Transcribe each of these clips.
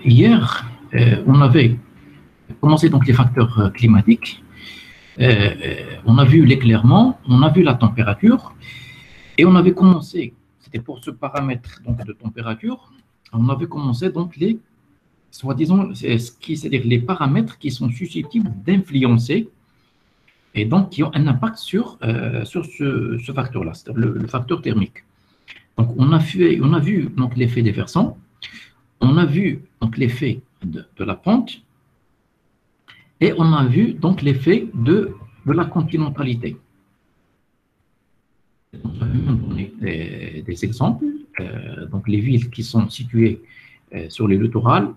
Hier, on avait commencé donc les facteurs climatiques. On a vu l'éclairement, on a vu la température, et on avait commencé, c'était pour ce paramètre donc, de température, on avait commencé donc les, soi-disant, c'est-à-dire les paramètres qui sont susceptibles d'influencer et donc qui ont un impact sur ce facteur-là, c'est-à-dire le facteur thermique. Donc on a vu donc l'effet des versants, on a vu donc l'effet de la pente, et on a vu donc l'effet de la continentalité. On a vu des exemples, donc les villes qui sont situées sur les littorales,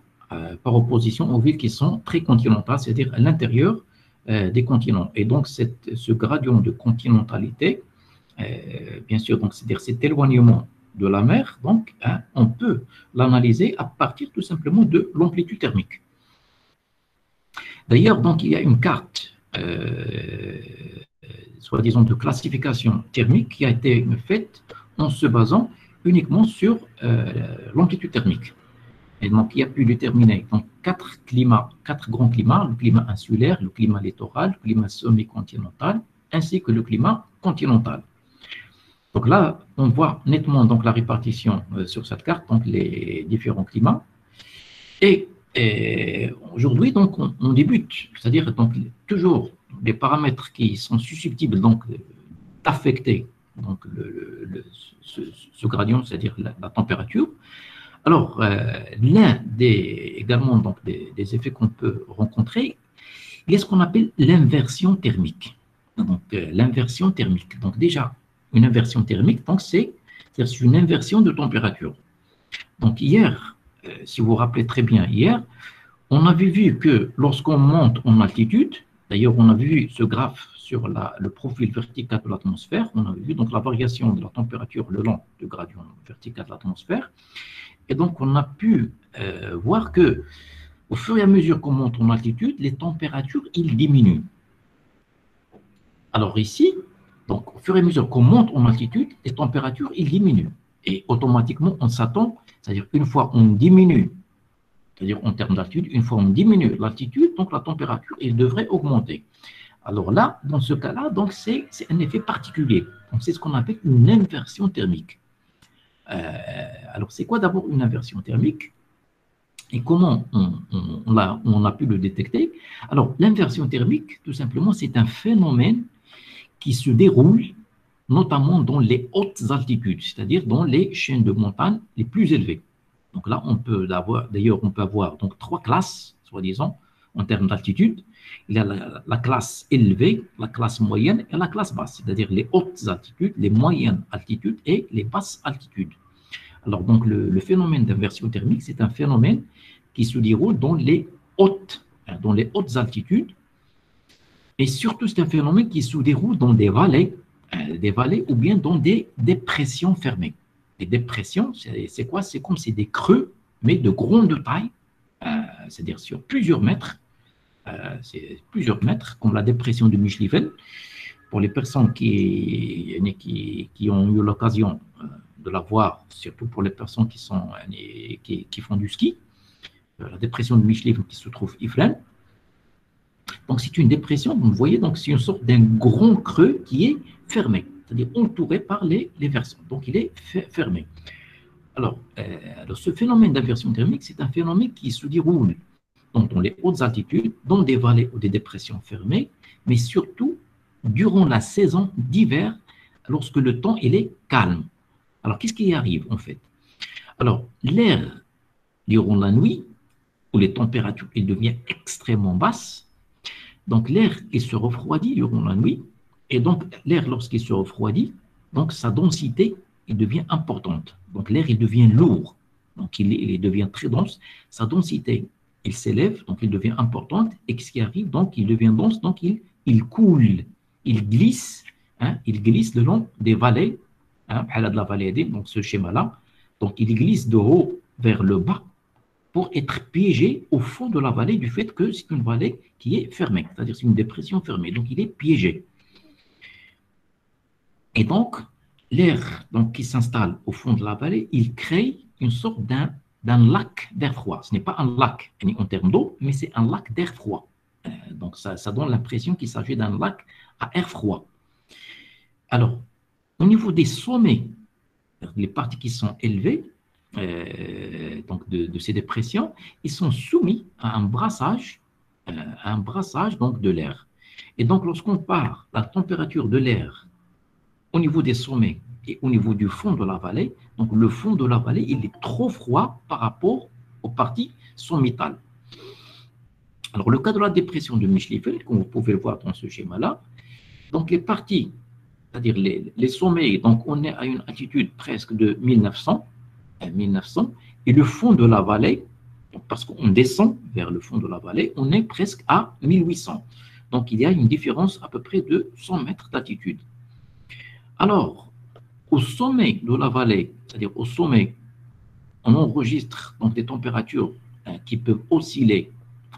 par opposition aux villes qui sont très continentales, c'est-à-dire à l'intérieur des continents. Et donc ce gradient de continentalité, bien sûr, donc c'est-à-dire cet éloignement de la mer, donc hein, on peut l'analyser à partir tout simplement de l'amplitude thermique. D'ailleurs, donc, il y a une carte, soi-disant, de classification thermique qui a été faite en se basant uniquement sur l'amplitude thermique. Et donc, il a pu déterminer donc, quatre grands climats, le climat insulaire, le climat littoral, le climat semi-continental, ainsi que le climat continental. Donc là, on voit nettement donc, la répartition sur cette carte, donc les différents climats. Et aujourd'hui, donc, on débute, c'est-à-dire donc toujours des paramètres qui sont susceptibles donc d'affecter donc ce gradient, c'est-à-dire la température. Alors, l'un également donc des effets qu'on peut rencontrer, il y a ce qu'on appelle l'inversion thermique. Donc, l'inversion thermique. Donc, déjà, une inversion thermique, donc c'est une inversion de température. Donc, hier, si vous vous rappelez très bien, hier, on avait vu que lorsqu'on monte en altitude, d'ailleurs, on a vu ce graphe sur le profil vertical de l'atmosphère, on avait vu donc la variation de la température le long du gradient vertical de l'atmosphère, et donc on a pu voir que au fur et à mesure qu'on monte en altitude, les températures, ils diminuent. Alors ici, donc au fur et à mesure qu'on monte en altitude, les températures, ils diminuent. Et automatiquement, on s'attend, c'est-à-dire une fois on diminue, c'est-à-dire en termes d'altitude, une fois on diminue l'altitude, donc la température, elle devrait augmenter. Alors là, dans ce cas-là, donc c'est un effet particulier. Donc c'est ce qu'on appelle une inversion thermique. Alors c'est quoi d'abord une inversion thermique? Et comment on a pu le détecter? Alors l'inversion thermique, tout simplement, c'est un phénomène qui se déroule notamment dans les hautes altitudes, c'est-à-dire dans les chaînes de montagnes les plus élevées. Donc là, on peut avoir, d'ailleurs, on peut avoir donc trois classes, soi-disant, en termes d'altitude. Il y a la classe élevée, la classe moyenne et la classe basse, c'est-à-dire les hautes altitudes, les moyennes altitudes et les basses altitudes. Alors donc le phénomène d'inversion thermique, c'est un phénomène qui se déroule dans les hautes altitudes, et surtout c'est un phénomène qui se déroule dans des vallées ou bien dans des dépressions fermées. Les dépressions, c'est quoi? C'est comme c'est des creux, mais de grande taille, c'est-à-dire sur plusieurs mètres, comme la dépression de Michelifen. Pour les personnes qui ont eu l'occasion de la voir, surtout pour les personnes qui font du ski, la dépression de Michelifen qui se trouve Ifrane. Donc c'est une dépression, vous voyez, donc c'est une sorte d'un grand creux qui est fermé, c'est-à-dire entouré par les versants, donc il est fermé. Alors ce phénomène d'inversion thermique, c'est un phénomène qui se déroule donc, dans les hautes altitudes, dans des vallées ou des dépressions fermées, mais surtout durant la saison d'hiver, lorsque le temps il est calme. Alors qu'est-ce qui arrive en fait? Alors l'air durant la nuit, où les températures il deviennent extrêmement basses, donc l'air il se refroidit durant la nuit, et donc l'air lorsqu'il se refroidit, donc sa densité il devient importante. Donc l'air il devient lourd, donc il devient très dense, sa densité il s'élève, donc il devient importante, et ce qui arrive, donc il devient dense, donc il coule, il glisse le long des vallées, de la vallée, donc ce schéma-là, Donc, il glisse de haut vers le bas pour être piégé au fond de la vallée du fait que c'est une vallée qui est fermée, c'est-à-dire c'est une dépression fermée. Donc, il est piégé. Et donc, l'air qui s'installe au fond de la vallée, il crée une sorte d'un lac d'air froid. Ce n'est pas un lac en termes d'eau, mais c'est un lac d'air froid. Donc, ça donne l'impression qu'il s'agit d'un lac à air froid. Alors, au niveau des sommets, les parties qui sont élevées, donc de ces dépressions, ils sont soumis à un brassage donc de l'air. Et donc, lorsqu'on part la température de l'air au niveau des sommets et au niveau du fond de la vallée, donc le fond de la vallée, il est trop froid par rapport aux parties sommitales. Alors, le cas de la dépression de Micheliffel, comme vous pouvez le voir dans ce schéma-là, donc les parties, c'est-à-dire les sommets, donc on est à une altitude presque de 1900, et le fond de la vallée, parce qu'on descend vers le fond de la vallée, on est presque à 1800. Donc, il y a une différence à peu près de 100 mètres d'altitude. Alors, au sommet de la vallée, c'est-à-dire au sommet, on enregistre donc des températures qui peuvent osciller,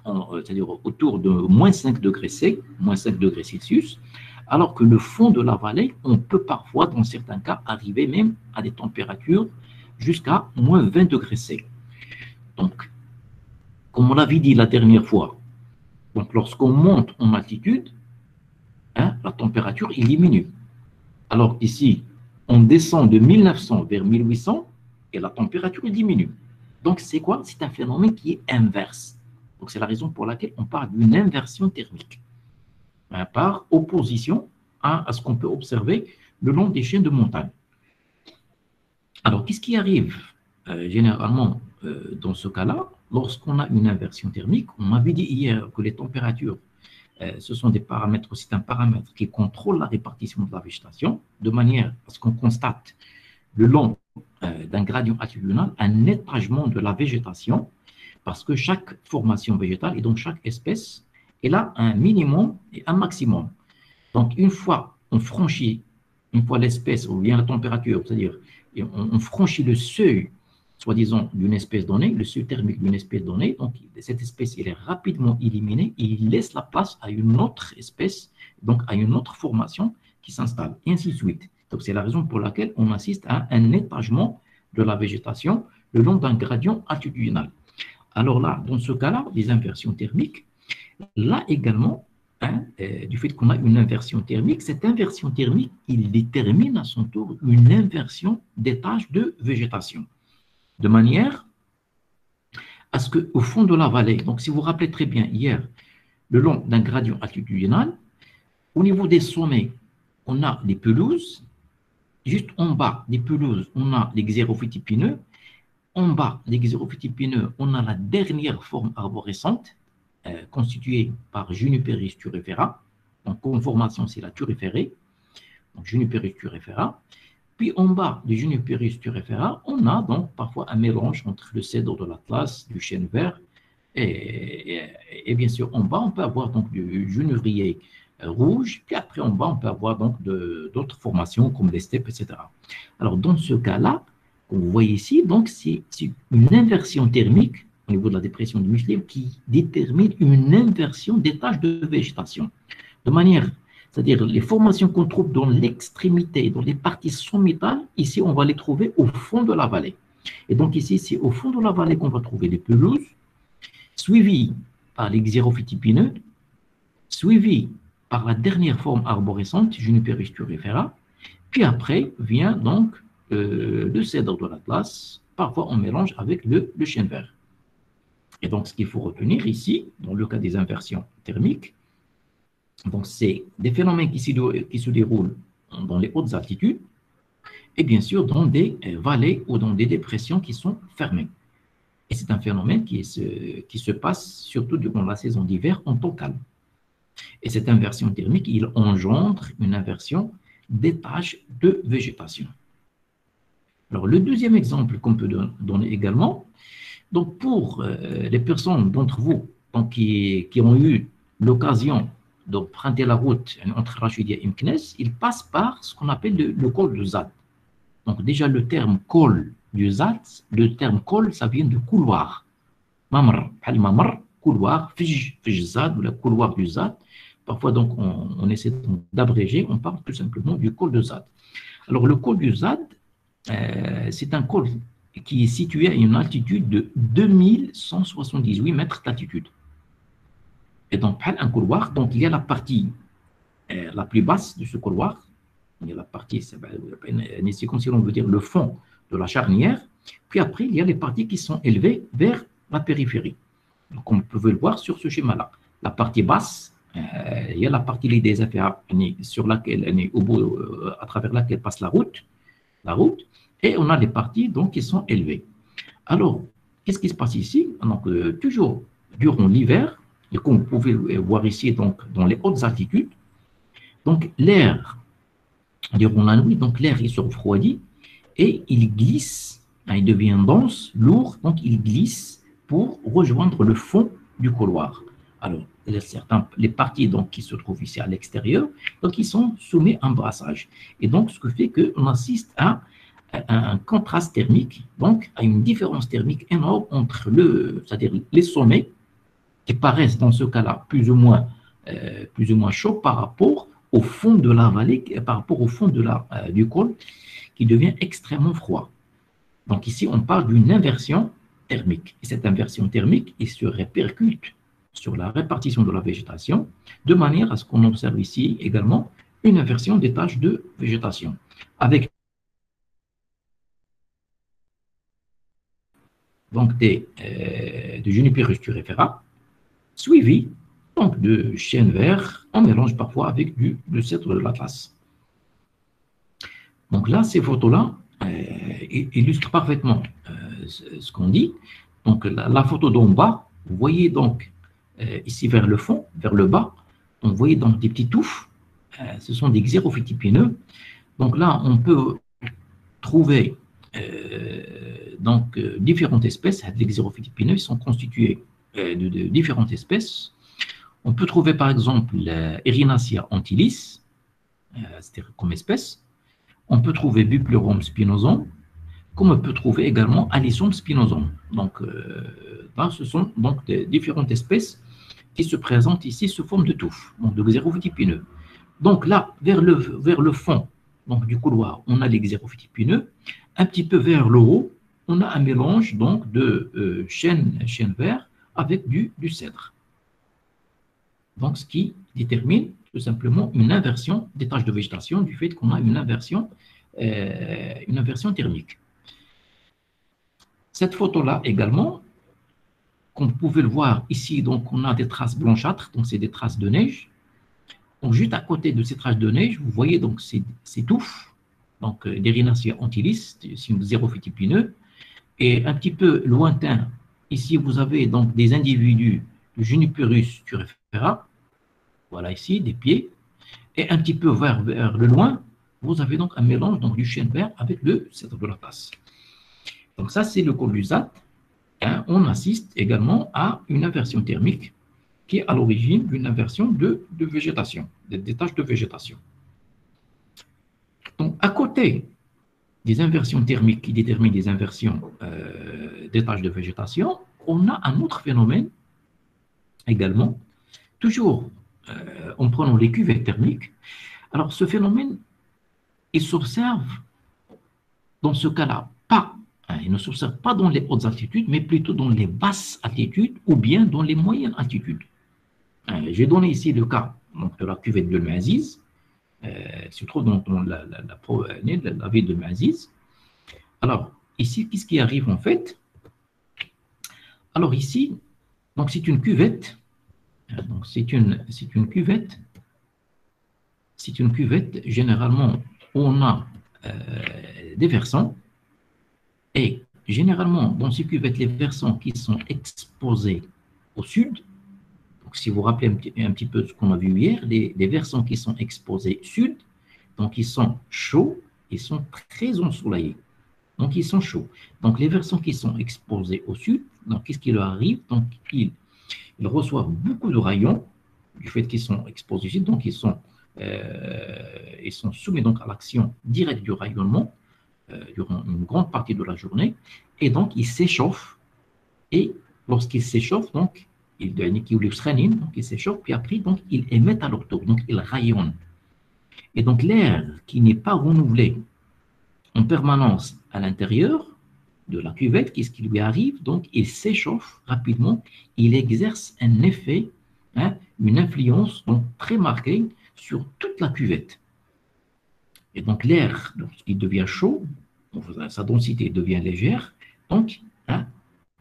c'est-à-dire autour de moins 5 degrés C, moins 5 degrés Celsius, alors que le fond de la vallée, on peut parfois, dans certains cas, arriver même à des températures jusqu'à moins 20 degrés C. Donc, comme on l'avait dit la dernière fois, donc lorsqu'on monte en altitude, la température il diminue. Alors qu'ici, on descend de 1900 vers 1800 et la température diminue. Donc c'est quoi? C'est un phénomène qui est inverse. Donc c'est la raison pour laquelle on parle d'une inversion thermique, par opposition à ce qu'on peut observer le long des chaînes de montagne. Alors qu'est-ce qui arrive généralement dans ce cas-là? Lorsqu'on a une inversion thermique, on m'avait dit hier que les températures, ce sont des paramètres, c'est un paramètre qui contrôle la répartition de la végétation, de manière à ce qu'on constate le long d'un gradient altitudinal un étagement de la végétation, parce que chaque formation végétale et donc chaque espèce, elle a un minimum et un maximum. Donc une fois l'espèce ou bien la température, c'est-à-dire on franchit le seuil, soi-disant, d'une espèce donnée, le seuil thermique d'une espèce donnée, donc cette espèce elle est rapidement éliminée et il laisse la place à une autre espèce, donc à une autre formation qui s'installe, et ainsi de suite. Donc c'est la raison pour laquelle on assiste à un étagement de la végétation le long d'un gradient altitudinal. Alors là, dans ce cas-là, des inversions thermiques, là également, du fait qu'on a une inversion thermique, cette inversion thermique, il détermine à son tour une inversion des tâches de végétation. De manière à ce qu'au fond de la vallée, donc si vous vous rappelez très bien hier, le long d'un gradient altitudinal, au niveau des sommets, on a des pelouses, juste en bas des pelouses, on a les xérophytes épineux, en bas des xérophytes épineux, on a la dernière forme arborescente, constituée par Juniperus turifera, donc comme formation c'est la turiférée, donc Juniperus turifera. Puis en bas du Juniperus turifera, on a donc parfois un mélange entre le cèdre de l'Atlas, du chêne vert, et bien sûr en bas on peut avoir donc du genévrier rouge, puis après en bas on peut avoir donc d'autres formations comme les steppes, etc. Alors dans ce cas-là, comme vous voyez ici, donc c'est une inversion thermique au niveau de la dépression du Michelet qui détermine une inversion des tâches de végétation. De manière, c'est-à-dire les formations qu'on trouve dans l'extrémité, dans les parties sommitales, ici on va les trouver au fond de la vallée. Et donc ici, c'est au fond de la vallée qu'on va trouver les pelouses, suivies par les xérophytes épineux, suivies par la dernière forme arborescente, Juniperus turifera, puis après vient donc le cèdre de l'Atlas, parfois en mélange avec le chêne vert. Et donc, ce qu'il faut retenir ici, dans le cas des inversions thermiques, donc c'est des phénomènes qui se déroulent dans les hautes altitudes et bien sûr dans des vallées ou dans des dépressions qui sont fermées. Et c'est un phénomène qui se passe surtout durant la saison d'hiver en temps calme. Et cette inversion thermique, il engendre une inversion des tâches de végétation. Alors, le deuxième exemple qu'on peut donner également, donc pour les personnes d'entre vous donc, qui ont eu l'occasion d'emprunter la route entre Rachidia et Meknès, ils passent par ce qu'on appelle le col de Zad. Donc déjà le terme col du zat, le terme col, ça vient de couloir. Mamr, mamr, couloir, fij zad, ou le couloir du zat. Parfois, donc, on essaie d'abréger, on parle tout simplement du col de zad. Alors, le col du zad, c'est un col qui est situé à une altitude de 2178 mètres d'altitude. Et donc, un couloir, donc il y a la partie la plus basse de ce couloir, il y a la partie, c'est comme si l'on veut dire le fond de la charnière, puis après, il y a les parties qui sont élevées vers la périphérie. Donc, on peut le voir sur ce schéma-là. La partie basse, il y a la partie des affaires sur laquelle, au bout, à travers laquelle passe la route, et on a les parties donc, qui sont élevées. Alors, qu'est-ce qui se passe ici? Donc, toujours durant l'hiver, et comme vous pouvez voir ici donc, dans les hautes altitudes, donc l'air, durant la nuit, donc l'air il se refroidit et il glisse, il devient dense, lourd, donc il glisse pour rejoindre le fond du couloir. Alors, les parties donc, qui se trouvent ici à l'extérieur, donc ils sont soumis à un brassage. Et donc, ce qui fait qu'on assiste à un contraste thermique, donc à une différence thermique énorme entre c'est-à-dire les sommets qui paraissent dans ce cas-là plus ou moins chauds par rapport au fond de la vallée, par rapport au fond du col qui devient extrêmement froid. Donc ici, on parle d'une inversion thermique. Et cette inversion thermique, elle se répercute sur la répartition de la végétation, de manière à ce qu'on observe ici également une inversion des tâches de végétation, avec donc de Juniperus turifera, suivi donc de chêne vert, on mélange parfois avec le cèdre de l'Atlas. Donc là, ces photos-là illustrent parfaitement ce qu'on dit. Donc la photo d'en bas, vous voyez donc ici vers le fond, vers le bas, donc vous voyez donc des petits touffes, ce sont des xérophytes. Donc là, on peut trouver différentes espèces. Les xérophytes épineux sont constitués de différentes espèces. On peut trouver par exemple Erinaceae antilis, c'est-à-dire comme espèce. On peut trouver Bupleurum spinosum, comme on peut trouver également Alyssum spinosum. Donc, là, ce sont donc des différentes espèces qui se présentent ici sous forme de touffes, donc de xérophytes épineux. Donc là, vers le fond donc, du couloir, on a les xérophytes épineux. Un petit peu vers le haut, on a un mélange donc de chêne vert avec du cèdre. Donc, ce qui détermine tout simplement une inversion des tâches de végétation du fait qu'on a une inversion thermique. Cette photo-là également, comme vous pouvez le voir ici, donc on a des traces blanchâtres, donc c'est des traces de neige. Donc, juste à côté de ces traces de neige, vous voyez donc ces touffes, donc d'Erinaceae antilis, c'est une xérophyte épineux, et un petit peu lointain, ici vous avez donc des individus de Juniperus turifera, voilà ici, des pieds, et un petit peu vers le loin, vous avez donc un mélange donc, du chêne vert avec le cèdre de l'Atlas. Donc ça, c'est le col du zat. On assiste également à une inversion thermique qui est à l'origine d'une inversion de végétation, des tâches de végétation. Donc, à côté des inversions thermiques qui déterminent des inversions des tâches de végétation, on a un autre phénomène également, toujours en prenant les cuvettes thermiques. Alors, ce phénomène, il s'observe dans ce cas-là, il ne s'observe pas dans les hautes altitudes, mais plutôt dans les basses altitudes ou bien dans les moyennes altitudes. J'ai donné ici le cas donc, de la cuvette de Maziz, qui se trouve dans la ville de Maziz. Alors, ici, qu'est-ce qui arrive en fait? Alors ici, donc c'est une cuvette. Donc c'est une cuvette, généralement, on a des versants. Et généralement, dans ces cuvettes, les versants qui sont exposés au sud, donc si vous vous rappelez un petit peu ce qu'on a vu hier, les versants qui sont exposés sud, donc ils sont chauds, ils sont très ensoleillés. Donc ils sont chauds. Donc les versants qui sont exposés au sud, donc qu'est-ce qui leur arrive? Donc ils reçoivent beaucoup de rayons du fait qu'ils sont exposés au sud, donc ils sont soumis donc à l'action directe du rayonnement. durant une grande partie de la journée, et donc il s'échauffe, et lorsqu'il s'échauffe, donc il y a un équilibre sérénine, donc il s'échauffe, puis après, donc il émet à leur tour, donc il rayonne. Et donc l'air qui n'est pas renouvelé en permanence à l'intérieur de la cuvette, qu'est-ce qui lui arrive? Donc il s'échauffe rapidement, il exerce un effet, hein, une influence donc très marquée sur toute la cuvette. Et donc l'air, lorsqu'il devient chaud, sa densité devient légère, donc, hein,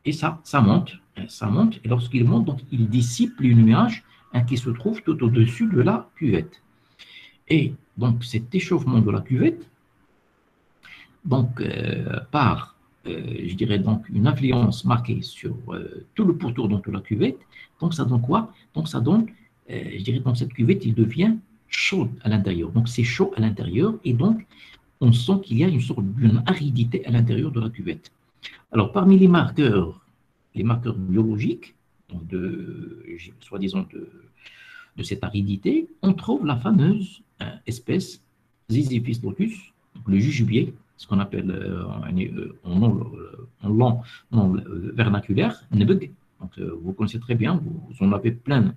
et ça monte, hein, ça monte, et lorsqu'il monte, donc il dissipe les nuages, hein, qui se trouvent tout au-dessus de la cuvette. Et donc cet échauffement de la cuvette, donc par, je dirais donc une influence marquée sur tout le pourtour donc, de la cuvette, donc ça donne quoi? Donc ça donne, je dirais donc cette cuvette, il devient chaud à l'intérieur. Donc c'est chaud à l'intérieur, et donc on sent qu'il y a une sorte d'une aridité à l'intérieur de la cuvette. Alors, parmi les marqueurs biologiques, donc soi-disant de cette aridité, on trouve la fameuse espèce Ziziphus lotus, donc le jujubier, ce qu'on appelle en nom vernaculaire, nebeg. Donc, vous connaissez très bien, vous en avez plein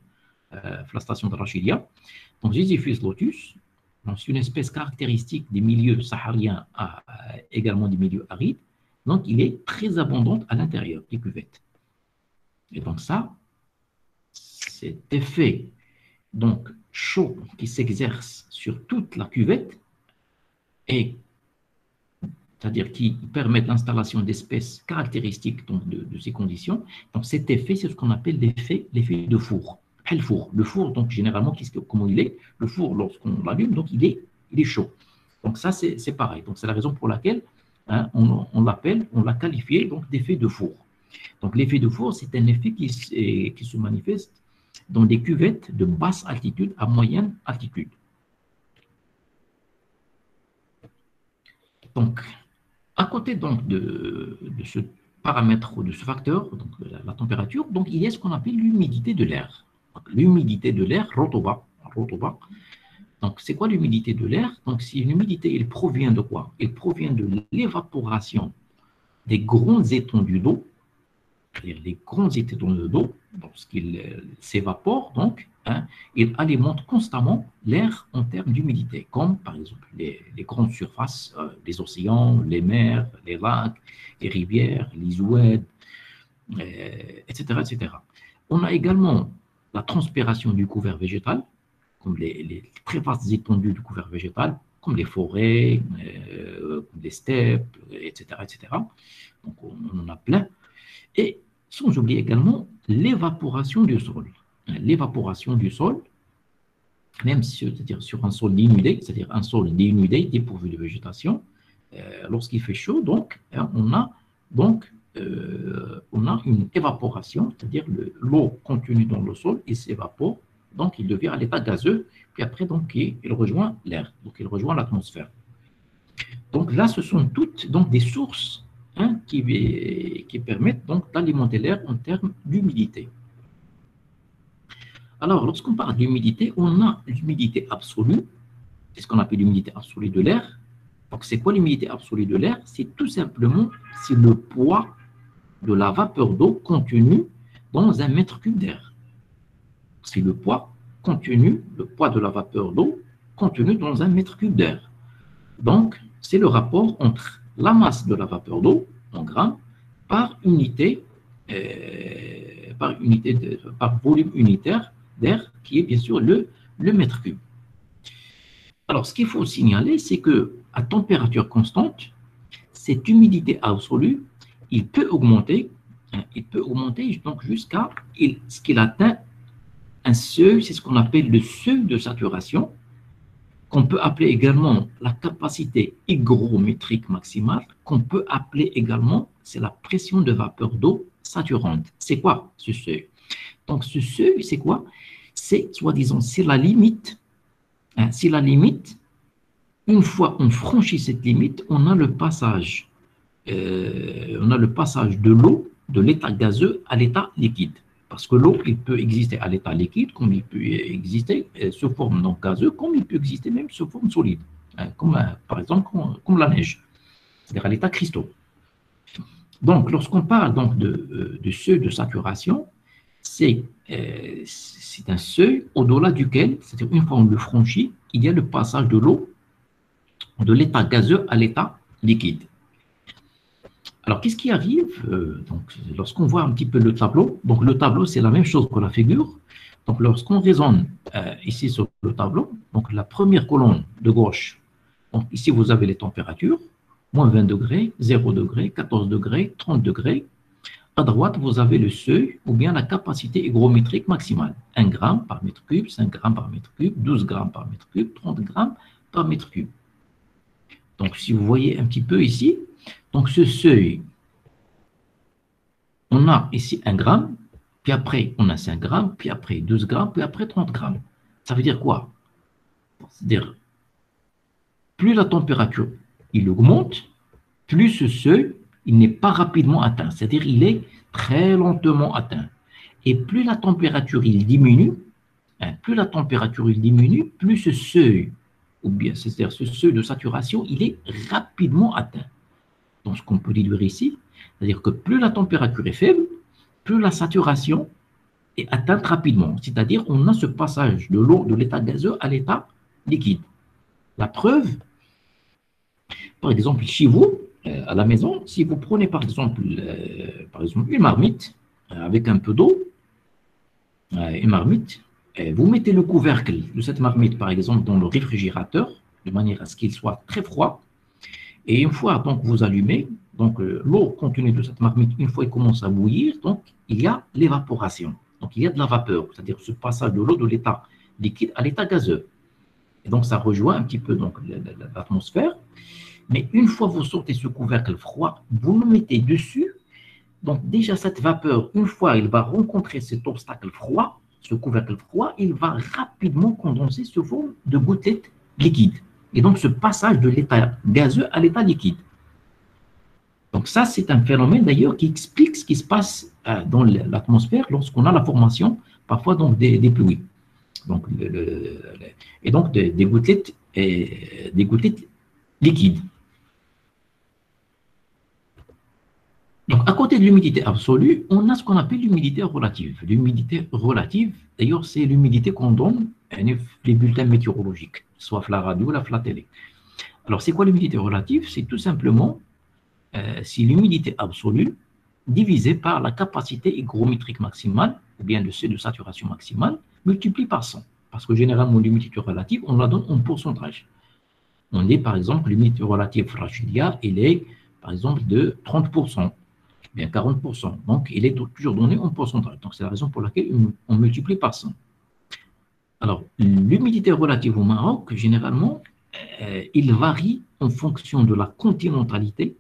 la station de Rachidia. Donc, Ziziphus lotus, c'est une espèce caractéristique des milieux sahariens, également des milieux arides. Donc, il est très abondant à l'intérieur des cuvettes. Et donc ça, cet effet donc chaud qui s'exerce sur toute la cuvette, et c'est-à-dire qui permet l'installation d'espèces caractéristiques donc, de ces conditions. Donc cet effet, c'est ce qu'on appelle l'effet de four. Le four, donc généralement, comment il est? Le four, lorsqu'on l'allume, donc il est chaud. Donc ça, c'est pareil. Donc c'est la raison pour laquelle, hein, on l'a qualifié donc d'effet de four. Donc l'effet de four, c'est un effet qui se manifeste dans des cuvettes de basse altitude à moyenne altitude. Donc, à côté donc de ce paramètre ou de ce facteur, donc la température, donc il y a ce qu'on appelle l'humidité de l'air. L'humidité de l'air, rotoba. Donc, c'est quoi l'humidité de l'air? Donc, si une humidité, elle provient de quoi? Elle provient de l'évaporation des grandes étendues d'eau, c'est-à-dire les grandes étendues d'eau, lorsqu'ils s'évaporent, donc, hein, ils alimentent constamment l'air en termes d'humidité, comme par exemple les grandes surfaces, les océans, les mers, les lacs, les rivières, les oueds, etc., etc. On a également la transpiration du couvert végétal, comme les très vastes étendues du couvert végétal, comme les forêts, comme les steppes, etc., etc. Donc, on en a plein. Et sans oublier également l'évaporation du sol. L'évaporation du sol, même c'est-à-dire sur un sol dénudé, c'est-à-dire un sol dénudé, dépourvu de végétation, lorsqu'il fait chaud, donc, hein, on a une évaporation, c'est-à-dire l'eau contenue dans le sol, il s'évapore, donc il devient à l'état gazeux, puis après, donc, il rejoint l'air, donc il rejoint l'atmosphère. Donc là, ce sont toutes donc, des sources, hein, qui permettent donc d'alimenter l'air en termes d'humidité. Alors, lorsqu'on parle d'humidité, on a l'humidité absolue, c'est ce qu'on appelle l'humidité absolue de l'air. Donc, c'est quoi l'humidité absolue de l'air? C'est tout simplement le poids de la vapeur d'eau contenue dans un mètre cube d'air. C'est le poids de la vapeur d'eau contenue dans un mètre cube d'air. Donc, c'est le rapport entre la masse de la vapeur d'eau en grammes par par volume unitaire d'air, qui est bien sûr le mètre cube. Alors, ce qu'il faut signaler, c'est que à température constante, cette humidité absolue, il peut augmenter donc jusqu'à ce qu'il atteint un seuil, c'est ce qu'on appelle le seuil de saturation, qu'on peut appeler également la capacité hygrométrique maximale, qu'on peut appeler également, c'est la pression de vapeur d'eau saturante. C'est quoi ce seuil? Donc ce seuil, c'est quoi? C'est, soi-disant, c'est la limite. Hein, c'est la limite. Une fois on franchit cette limite, on a le passage de l'eau, de l'état gazeux à l'état liquide. Parce que l'eau, il peut exister à l'état liquide, comme il peut exister sous forme non gazeuse, comme il peut exister même sous forme solide, hein, comme par exemple comme la neige. c'est-à-dire à l'état cristaux. Donc, lorsqu'on parle donc de seuil de saturation, c'est un seuil au-delà duquel, c'est-à-dire une fois on le franchit, il y a le passage de l'eau de l'état gazeux à l'état liquide. Alors, qu'est-ce qui arrive donc, lorsqu'on voit un petit peu le tableau? Donc, le tableau, c'est la même chose que la figure. Donc, lorsqu'on raisonne ici sur le tableau, donc la première colonne de gauche, donc ici, vous avez les températures, moins 20 degrés, 0 degrés, 14 degrés, 30 degrés. À droite, vous avez le seuil ou bien la capacité hygrométrique maximale. 1 gramme par mètre cube, 5 grammes par mètre cube, 12 grammes par mètre cube, 30 grammes par mètre cube. Donc, si vous voyez un petit peu ici, donc ce seuil, on a ici 1 gramme, puis après, on a 5 grammes, puis après 12 grammes, puis après 30 grammes. Ça veut dire quoi? C'est-à-dire, plus la température il augmente, plus ce seuil, il n'est pas rapidement atteint. C'est-à-dire, il est très lentement atteint. Et plus la température il diminue, plus la température il diminue, plus ce seuil, ou bien c'est-à-dire ce seuil de saturation, il est rapidement atteint. Donc, ce qu'on peut déduire ici, c'est-à-dire que plus la température est faible, plus la saturation est atteinte rapidement. C'est-à-dire, on a ce passage de l'eau de l'état gazeux à l'état liquide. La preuve, par exemple, chez vous, à la maison, si vous prenez par exemple une marmite avec un peu d'eau, une marmite, vous mettez le couvercle de cette marmite, par exemple, dans le réfrigérateur, de manière à ce qu'il soit très froid. Et une fois donc vous allumez, donc l'eau contenue de cette marmite, une fois qu'elle commence à bouillir, donc il y a l'évaporation. Donc il y a de la vapeur, c'est-à-dire ce passage de l'eau de l'état liquide à l'état gazeux. Et donc ça rejoint un petit peu donc l'atmosphère. Mais une fois que vous sortez ce couvercle froid, vous le mettez dessus. Donc déjà cette vapeur, une fois il va rencontrer cet obstacle froid, ce couvercle froid, il va rapidement condenser sous forme de gouttelettes liquides. Et donc ce passage de l'état gazeux à l'état liquide. Donc ça, c'est un phénomène d'ailleurs qui explique ce qui se passe dans l'atmosphère lorsqu'on a la formation parfois donc des pluies. Donc, et donc des gouttelettes liquides. Donc, à côté de l'humidité absolue, on a ce qu'on appelle l'humidité relative. L'humidité relative, d'ailleurs, c'est l'humidité qu'on donne à les bulletins météorologiques, soit la radio ou la télé. Alors, c'est quoi l'humidité relative? C'est tout simplement si l'humidité absolue divisée par la capacité hygrométrique maximale, ou bien le seuil de saturation maximale, multiplié par 100. Parce que généralement, l'humidité relative, on la donne en pourcentage. On dit, par exemple, l'humidité relative fragilia, elle est, par exemple, de 30%. Bien 40%. Donc, il est toujours donné en pourcentage. Donc, c'est la raison pour laquelle on multiplie par 100. Alors, l'humidité relative au Maroc, généralement, il varie en fonction de la continentalité.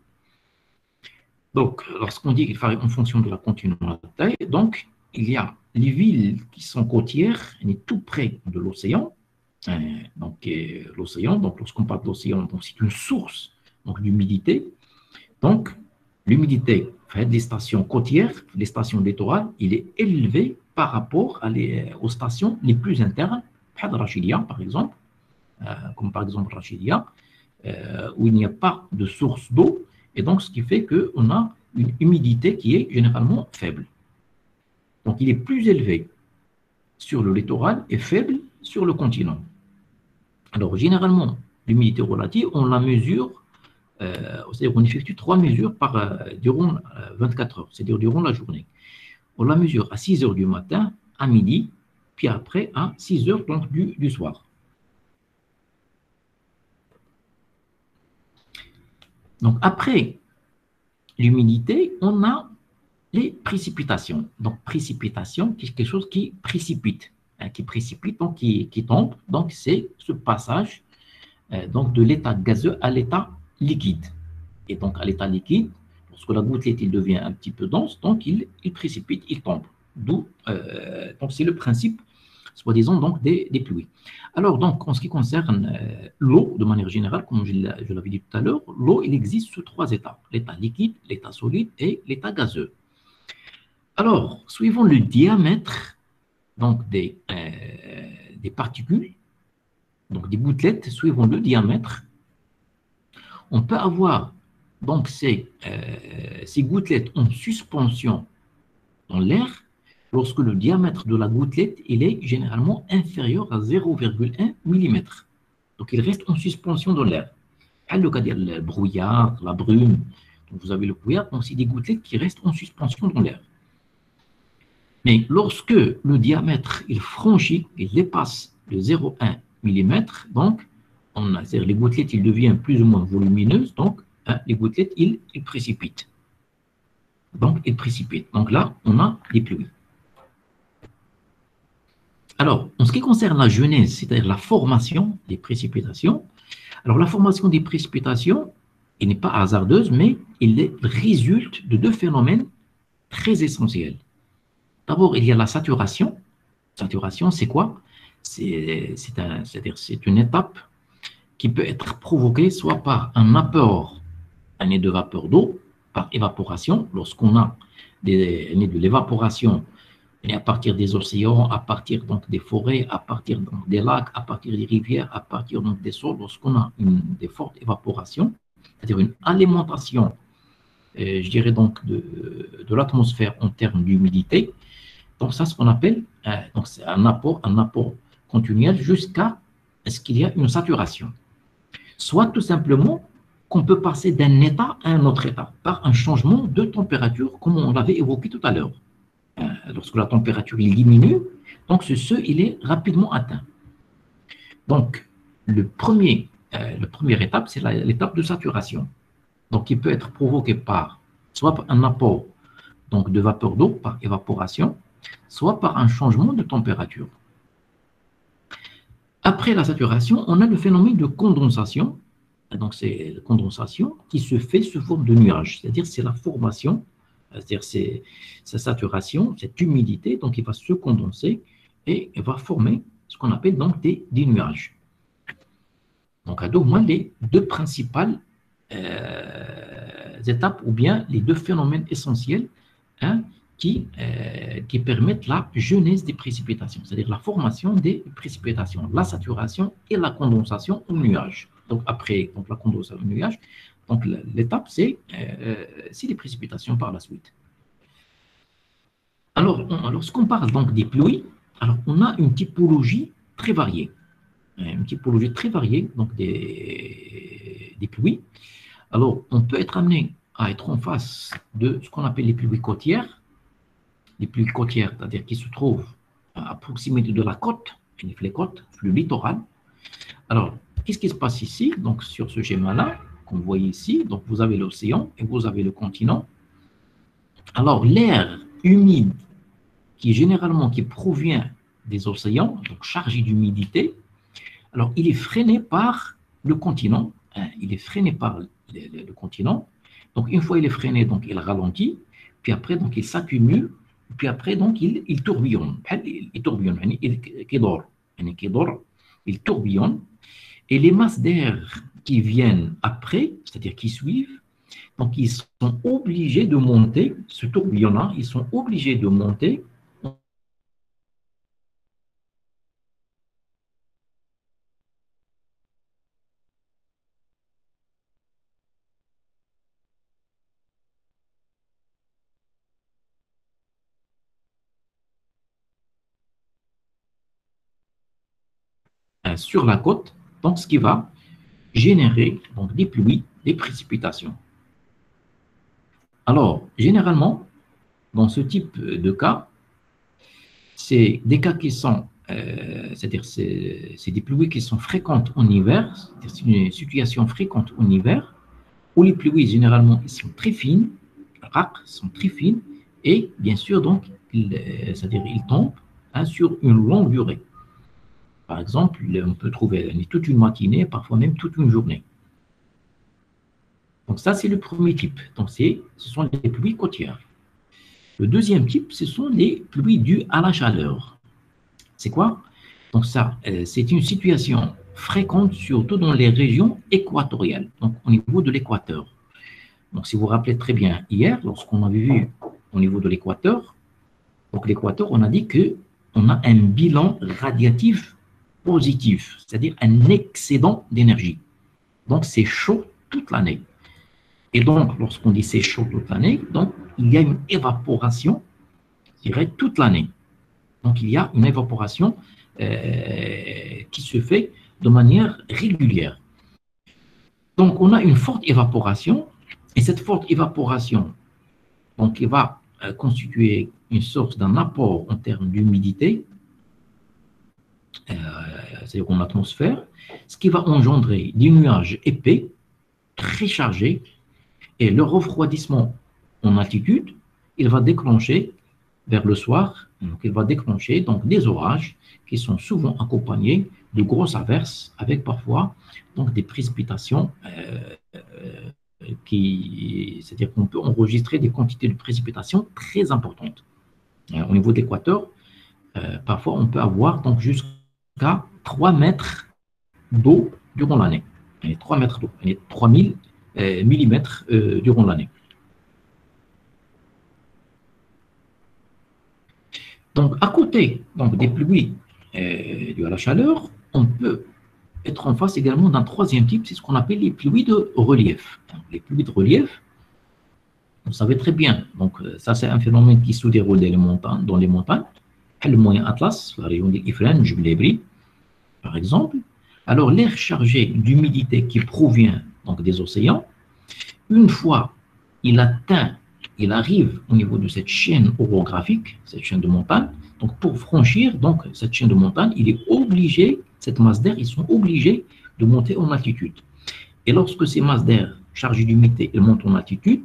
Donc, lorsqu'on dit qu'il varie en fonction de la continentalité, donc, il y a les villes qui sont côtières, tout près de l'océan. Donc, l'océan, donc lorsqu'on parle de l'océan, c'est une source d'humidité. Donc, l'humidité des stations côtières, les stations littorales, il est élevé par rapport aux stations les plus internes, Rachidia par exemple, comme par exemple Rachidia, où il n'y a pas de source d'eau, et donc ce qui fait qu'on a une humidité qui est généralement faible. Donc il est plus élevé sur le littoral et faible sur le continent. Alors généralement, l'humidité relative, on la mesure c'est-à-dire qu'on effectue 3 mesures durant 24 heures, c'est-à-dire durant la journée. On la mesure à 6 heures du matin, à midi, puis après à 6 heures donc, du soir. Donc après l'humidité, on a les précipitations. Donc précipitation, quelque chose qui précipite, donc qui tombe. Donc c'est ce passage donc de l'état gazeux à l'état liquide. Et donc, à l'état liquide, lorsque la gouttelette il devient un petit peu dense, donc il précipite, il tombe. Donc, c'est le principe, soi-disant, donc, des pluies. Alors, donc, en ce qui concerne l'eau, de manière générale, comme je l'avais dit tout à l'heure, l'eau, il existe sous 3 états. L'état liquide, l'état solide et l'état gazeux. Alors, suivant le diamètre donc, des particules, donc des gouttelettes, suivant le diamètre, on peut avoir Donc, ces gouttelettes en suspension dans l'air lorsque le diamètre de la gouttelette il est généralement inférieur à 0,1 mm. Donc, il reste en suspension dans l'air. Le cas le brouillard, la brume, donc vous avez le brouillard, donc c'est des gouttelettes qui restent en suspension dans l'air. Mais lorsque le diamètre il franchit, il dépasse le 0,1 mm, donc les gouttelettes ils deviennent plus ou moins volumineuses, donc les gouttelettes ils précipitent. Donc ils précipitent. Donc là, on a des pluies. Alors, en ce qui concerne la genèse, c'est-à-dire la formation des précipitations, alors la formation des précipitations, elle n'est pas hasardeuse, mais elle résulte de deux phénomènes très essentiels. D'abord, il y a la saturation. Saturation, c'est quoi? C'est une étape qui peut être provoquée soit par un apport de vapeur d'eau, par évaporation, lorsqu'on a de l'évaporation à partir des océans, à partir donc des forêts, à partir donc des lacs, à partir des rivières, à partir donc des sols, lorsqu'on a des fortes évaporations, c'est-à-dire une alimentation, je dirais donc de l'atmosphère en termes d'humidité. Donc ça, ce qu'on appelle, donc c'est un apport continuel jusqu'à ce qu'il y ait une saturation. Soit tout simplement qu'on peut passer d'un état à un autre état par un changement de température, comme on l'avait évoqué tout à l'heure. Lorsque la température il diminue, donc ce seuil il est rapidement atteint. Donc, la première étape, c'est l'étape de saturation. Donc, il peut être provoqué par soit un apport donc, de vapeur d'eau par évaporation, soit par un changement de température. Après la saturation, on a le phénomène de condensation. Donc, c'est la condensation qui se fait sous forme de nuages, c'est-à-dire c'est la formation, c'est-à-dire c'est sa saturation, cette humidité, donc il va se condenser et il va former ce qu'on appelle donc des nuages. Donc, à au moins les deux principales étapes ou bien les deux phénomènes essentiels qui permettent la genèse des précipitations, c'est-à-dire la formation des précipitations, la saturation et la condensation au nuage. Donc, après donc, la condensation au nuage, donc l'étape, c'est les précipitations par la suite. Alors, lorsqu'on parle donc des pluies, alors on a une typologie très variée. Une typologie très variée donc des pluies. Alors, on peut être amené à être en face de ce qu'on appelle les pluies côtières. Les pluies côtières, c'est-à-dire qui se trouvent à proximité de la côte, les côtes, le littoral. Alors, qu'est-ce qui se passe ici? Donc, sur ce schéma-là, qu'on voit ici, donc vous avez l'océan et vous avez le continent. Alors, l'air humide qui provient des océans, donc chargé d'humidité, alors il est freiné par le continent. Il est freiné par le continent. Donc, une fois il est freiné, donc il ralentit, puis après, donc il s'accumule, puis après, donc il tourbillonne. Il tourbillonne, il tourbillonne. Et les masses d'air qui viennent après, c'est-à-dire qui suivent, donc ils sont obligés de monter, ce tourbillonnant, ils sont obligés de monter sur la côte, donc ce qui va générer donc, des pluies, des précipitations. Alors, généralement, dans ce type de cas, c'est des cas qui sont, c'est-à-dire c'est des pluies qui sont fréquentes en hiver, c'est une situation fréquente en hiver, où les pluies, généralement, ils sont très fines, rares, sont très fines, et bien sûr, donc, c'est-à-dire ils tombent sur une longue durée. Par exemple, on peut trouver toute une matinée, parfois même toute une journée. Donc ça, c'est le premier type. Donc ce sont les pluies côtières. Le deuxième type, ce sont les pluies dues à la chaleur. C'est quoi? Donc ça, c'est une situation fréquente, surtout dans les régions équatoriales, donc au niveau de l'équateur. Donc si vous vous rappelez très bien, hier, lorsqu'on avait vu au niveau de l'équateur, donc l'équateur, on a dit qu'on a un bilan radiatif positif, c'est-à-dire un excédent d'énergie. Donc c'est chaud toute l'année. Et donc, lorsqu'on dit c'est chaud toute l'année, donc il y a une évaporation, je dirais, toute l'année. Donc, il y a une évaporation qui se fait de manière régulière. Donc, on a une forte évaporation, et cette forte évaporation, donc, elle va constituer une source d'un apport en termes d'humidité, c'est-à-dire en atmosphère, ce qui va engendrer des nuages épais, très chargés, et le refroidissement en altitude, il va déclencher vers le soir, donc il va déclencher donc des orages qui sont souvent accompagnés de grosses averses avec parfois donc des précipitations c'est-à-dire qu'on peut enregistrer des quantités de précipitations très importantes. Au niveau de l'équateur, parfois on peut avoir donc jusqu'à 3 mètres d'eau durant l'année. 3 mètres d'eau, 3000 millimètres durant l'année. Donc, à côté donc, des pluies dues à la chaleur, on peut être en face également d'un troisième type, c'est ce qu'on appelle les pluies de relief. Donc, les pluies de relief, vous savez très bien, donc ça c'est un phénomène qui se déroule dans les montagnes, le moyen Atlas, la région d'Ifrane, Jebel par exemple. Alors, l'air chargé d'humidité qui provient donc, des océans, une fois il arrive au niveau de cette chaîne orographique, cette chaîne de montagne, donc pour franchir donc, cette chaîne de montagne, il est obligé, cette masse d'air, ils sont obligés de monter en altitude. Et lorsque ces masses d'air chargées d'humidité montent en altitude,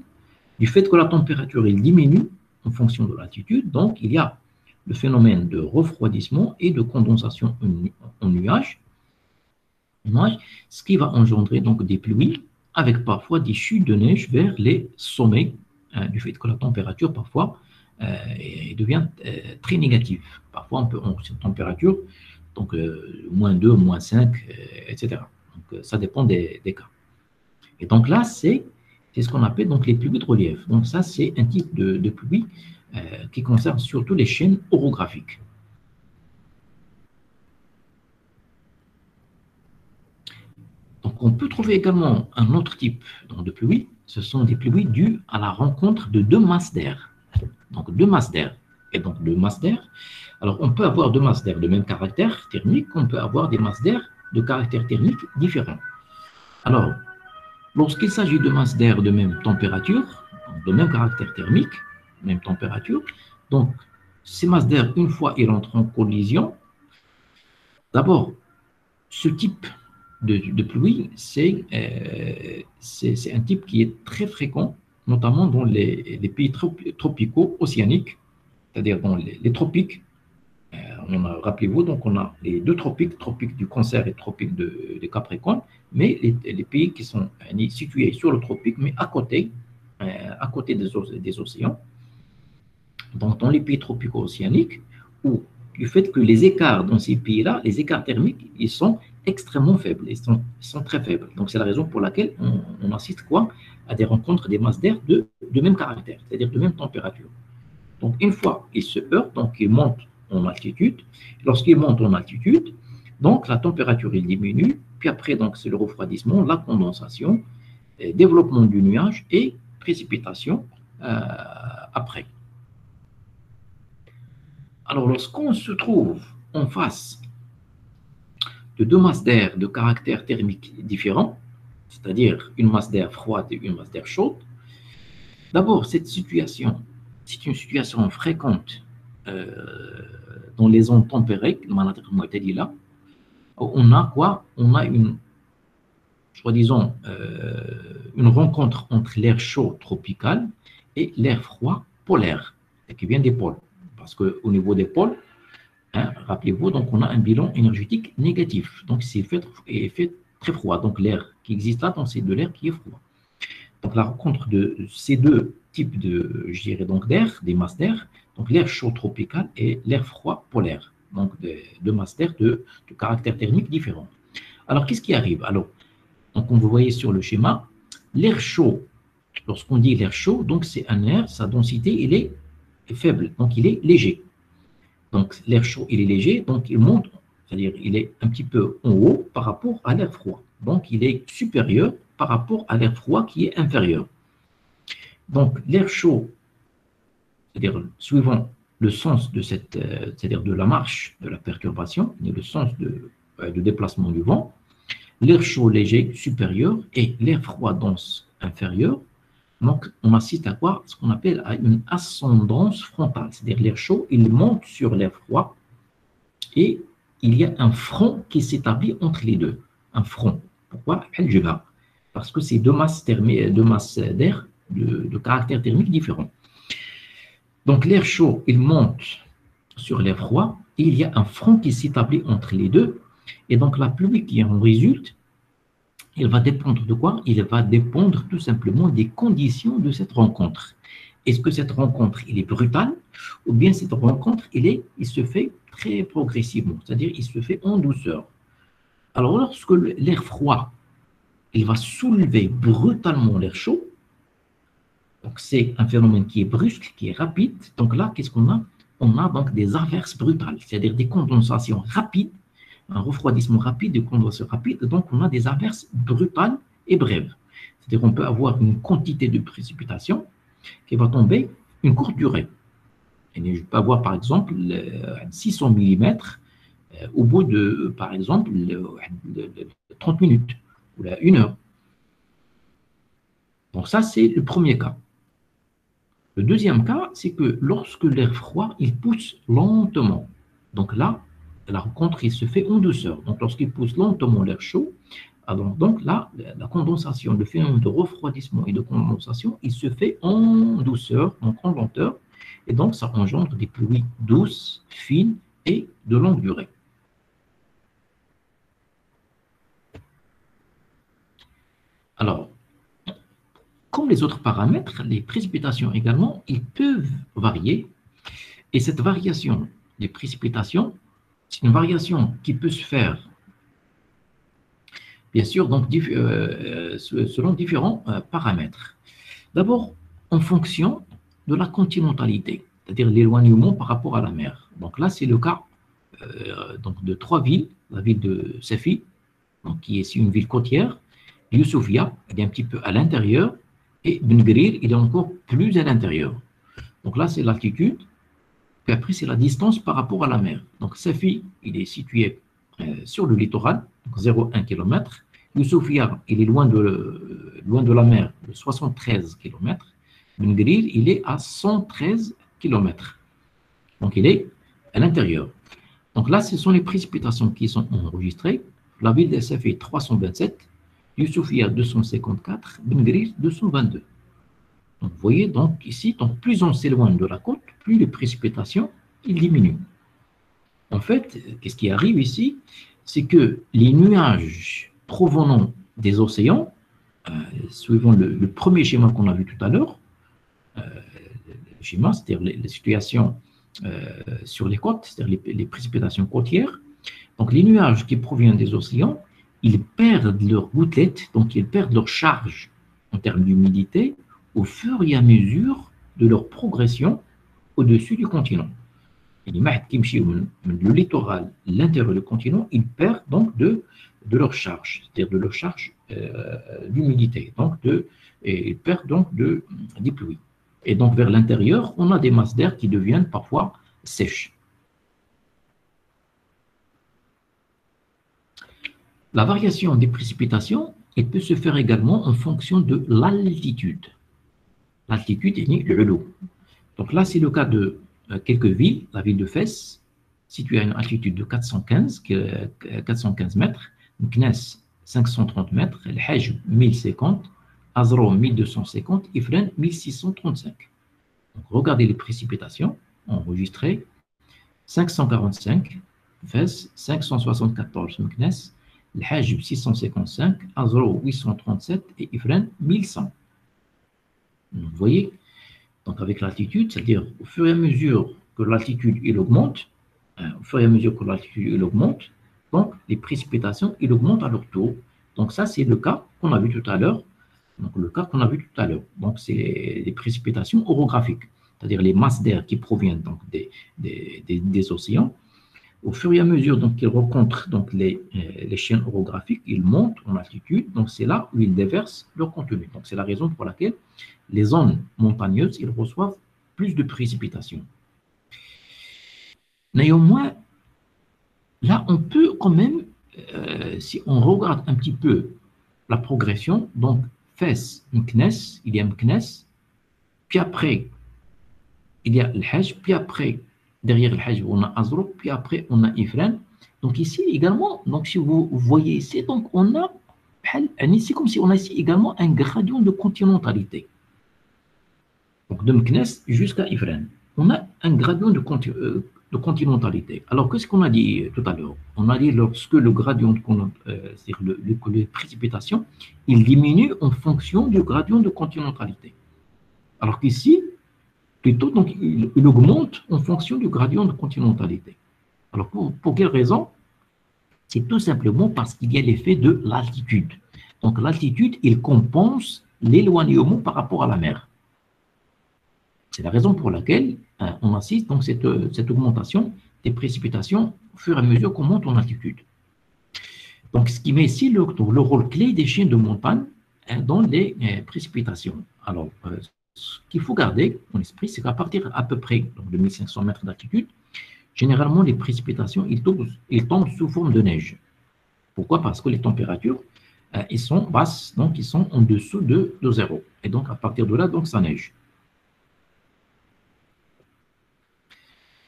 du fait que la température elle diminue en fonction de l'altitude, donc il y a le phénomène de refroidissement et de condensation en nuages, ce qui va engendrer donc des pluies avec parfois des chutes de neige vers les sommets du fait que la température parfois devient très négative. Parfois on peut avoir une température donc -2, -5, etc. Donc ça dépend des cas. Et donc là c'est ce qu'on appelle donc les pluies de relief. Donc ça c'est un type de pluie qui concerne surtout les chaînes orographiques. Donc, on peut trouver également un autre type de pluie. Ce sont des pluies dues à la rencontre de deux masses d'air. Donc, deux masses d'air. Et donc, deux masses d'air. Alors, on peut avoir deux masses d'air de même caractère thermique, on peut avoir des masses d'air de caractère thermique différents. Alors, lorsqu'il s'agit de masses d'air de même température, de même caractère thermique, même température, donc, ces masses d'air, une fois qu'elles entrent en collision, d'abord, ce type de pluie, c'est un type qui est très fréquent, notamment dans les pays tropicaux océaniques, c'est-à-dire dans les tropiques. Rappelez-vous, donc on a les deux tropiques, tropique du Cancer et tropique de Capricorne, mais les pays qui sont situés sur le tropique, mais à côté des océans, donc dans les pays tropicaux océaniques, où du fait que les écarts dans ces pays-là, les écarts thermiques, ils sont extrêmement faibles, ils sont très faibles. Donc c'est la raison pour laquelle on assiste quoi à des rencontres des masses d'air de même caractère, c'est-à-dire de même température. Donc une fois qu'ils se heurtent, donc ils montent en altitude. Lorsqu'ils montent en altitude, donc la température il diminue, puis après donc c'est le refroidissement, la condensation, développement du nuage et précipitation après. Alors, lorsqu'on se trouve en face de deux masses d'air de caractère thermique différents, c'est-à-dire une masse d'air froide et une masse d'air chaude, d'abord, cette situation, c'est une situation fréquente dans les zones tempérées, on a quoi? On a soi-disant, une rencontre entre l'air chaud tropical et l'air froid polaire, qui vient des pôles. Parce qu'au niveau des pôles, rappelez-vous, donc on a un bilan énergétique négatif. Donc c'est fait très froid. Donc l'air qui existe là, c'est de l'air qui est froid. Donc la rencontre de ces deux types d'air, des masses d'air, donc l'air chaud tropical et l'air froid polaire. Donc deux masses d'air de caractère thermique différents. Alors qu'est-ce qui arrive? Alors, donc comme vous voyez sur le schéma, l'air chaud, lorsqu'on dit l'air chaud, donc c'est un air, sa densité, il est faible, donc il est léger. Donc l'air chaud, il est léger, donc il monte, c'est-à-dire il est un petit peu en haut par rapport à l'air froid. Donc il est supérieur par rapport à l'air froid qui est inférieur. Donc, l'air chaud, c'est-à-dire suivant le sens de cette, c'est-à-dire de la marche, de la perturbation, et le sens de déplacement du vent, l'air chaud léger supérieur et l'air froid dense inférieur. Donc, on assiste à quoi? Ce qu'on appelle à une ascendance frontale, c'est-à-dire l'air chaud, il monte sur l'air froid et il y a un front qui s'établit entre les deux. Un front. Pourquoi? Parce que c'est deux masses d'air de caractère thermique différents. Donc, l'air chaud, il monte sur l'air froid et il y a un front qui s'établit entre les deux. Et donc, la pluie qui en résulte, il va dépendre de quoi? Il va dépendre tout simplement des conditions de cette rencontre. Est-ce que cette rencontre, il est brutale ou bien cette rencontre, il se fait très progressivement, c'est-à-dire il se fait en douceur. Alors, lorsque l'air froid, il va soulever brutalement l'air chaud, donc c'est un phénomène qui est brusque, qui est rapide. Donc là, qu'est-ce qu'on a? On a donc des averses brutales, c'est-à-dire des condensations rapides, un refroidissement rapide, des condensations rapides. Donc on a des averses brutales et brèves. C'est-à-dire qu'on peut avoir une quantité de précipitation qui va tomber une courte durée. Et je peux avoir par exemple 600 mm au bout de, par exemple, 30 minutes ou 1 heure. Donc ça, c'est le premier cas. Le deuxième cas, c'est que lorsque l'air froid, il pousse lentement. Donc là, la rencontre, il se fait en douceur. Donc lorsqu'il pousse lentement l'air chaud, alors donc là, la condensation, le phénomène de refroidissement et de condensation, il se fait en douceur, donc en lenteur. Et donc ça engendre des pluies douces, fines et de longue durée. Alors, comme les autres paramètres, les précipitations également, ils peuvent varier. Et cette variation des précipitations, c'est une variation qui peut se faire, bien sûr, donc, selon différents paramètres. D'abord, en fonction de la continentalité, c'est-à-dire l'éloignement par rapport à la mer. Donc là, c'est le cas donc de 3 villes. La ville de Safi, donc, qui est une ville côtière, Youssoufia, il est un petit peu à l'intérieur, et Ben Gurir, il est encore plus à l'intérieur. Donc là, c'est l'altitude. Puis après, c'est la distance par rapport à la mer. Donc, Safi, il est situé sur le littoral, donc 0,1 km. Youssoufia, il est loin de la mer, de 73 km. Ben Gurir, il est à 113 km. Donc, il est à l'intérieur. Donc là, ce sont les précipitations qui sont enregistrées. La ville de Safi, 327. Youssoufia, 254. Ben Gurir, 222. Donc, vous voyez, donc ici, donc, plus on s'éloigne de la côte, plus les précipitations diminuent. En fait, qu'est-ce qui arrive ici? C'est que les nuages provenant des océans, suivant le premier schéma qu'on a vu tout à l'heure, le schéma, c'est-à-dire les situations sur les côtes, c'est-à-dire les précipitations côtières, donc les nuages qui proviennent des océans, ils perdent leurs gouttelettes, donc ils perdent leur charge en termes d'humidité, au fur et à mesure de leur progression au-dessus du continent. Et les maïs qui marchent le littoral, l'intérieur du continent, ils perdent donc de leur charge, c'est-à-dire de leur charge d'humidité. Donc ils perdent donc des pluies. Et donc vers l'intérieur, on a des masses d'air qui deviennent parfois sèches. La variation des précipitations, elle peut se faire également en fonction de l'altitude. L'altitude est le l'eau. Donc là, c'est le cas de quelques villes. La ville de Fès, située à une altitude de 415 mètres, Meknès 530 mètres, El Hajj 1050, Azro 1250, Ifren 1635. Donc regardez les précipitations enregistrées. 545 Fès, 574 Meknès, El Hajj 655, Azro 837 et Ifren 1100. Vous voyez, donc avec l'altitude, c'est-à-dire au fur et à mesure que l'altitude augmente, donc les précipitations augmentent à leur tour. Donc ça, c'est le cas qu'on a vu tout à l'heure. Donc c'est les précipitations orographiques, c'est-à-dire les masses d'air qui proviennent donc des océans. Au fur et à mesure donc qu'il rencontre donc les chaînes orographiques, ils montent en altitude. Donc c'est là où ils déversent leur contenu. Donc c'est la raison pour laquelle les zones montagneuses, ils reçoivent plus de précipitations. Néanmoins, là, on peut quand même, si on regarde un petit peu la progression, donc Fès, Meknès, il y a Meknès, puis après, il y a le Hajj, puis après, derrière le Hajj, on a Azraq, puis après, on a Ifrane. Donc ici également, donc si vous voyez ici, donc on a ici comme si on a ici également un gradient de continentalité. Donc de Meknès jusqu'à Ifrane. On a un gradient de continentalité. Alors qu'est-ce qu'on a dit tout à l'heure? On a dit lorsque le gradient c'est-à-dire les précipitations, il diminue en fonction du gradient de continentalité. Alors qu'ici, plutôt, donc, il augmente en fonction du gradient de continentalité. Alors, pour quelle raison? C'est tout simplement parce qu'il y a l'effet de l'altitude. Donc, l'altitude, il compense l'éloignement par rapport à la mer. C'est la raison pour laquelle on assiste donc cette augmentation des précipitations au fur et à mesure qu'on monte en altitude. Donc, ce qui met ici le rôle clé des chaînes de montagne dans les précipitations. Alors, ce qu'il faut garder en esprit, c'est qu'à partir à peu près donc, de 1500 mètres d'altitude, généralement, les précipitations, ils tombent sous forme de neige. Pourquoi? Parce que les températures, ils sont basses, donc ils sont en dessous de zéro. Et donc, à partir de là, donc, ça neige.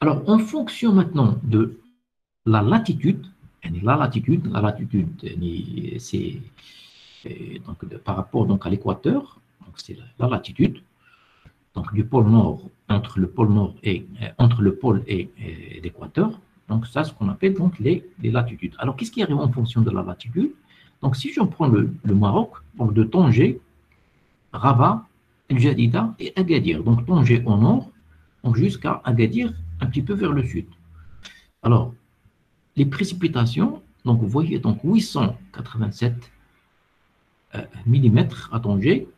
Alors, en fonction maintenant de la latitude, c'est donc, par rapport donc, à l'équateur, donc c'est la latitude, donc du pôle nord, entre le pôle et l'équateur. Donc ça, ce qu'on appelle donc les latitudes. Alors, qu'est-ce qui arrive en fonction de la latitude? Donc, si je prends le Maroc, donc de Tanger, Rabat, El Jadida et Agadir. Donc, Tanger au nord, donc jusqu'à Agadir, un petit peu vers le sud. Alors, les précipitations, donc vous voyez, donc 887 mm à Tanger,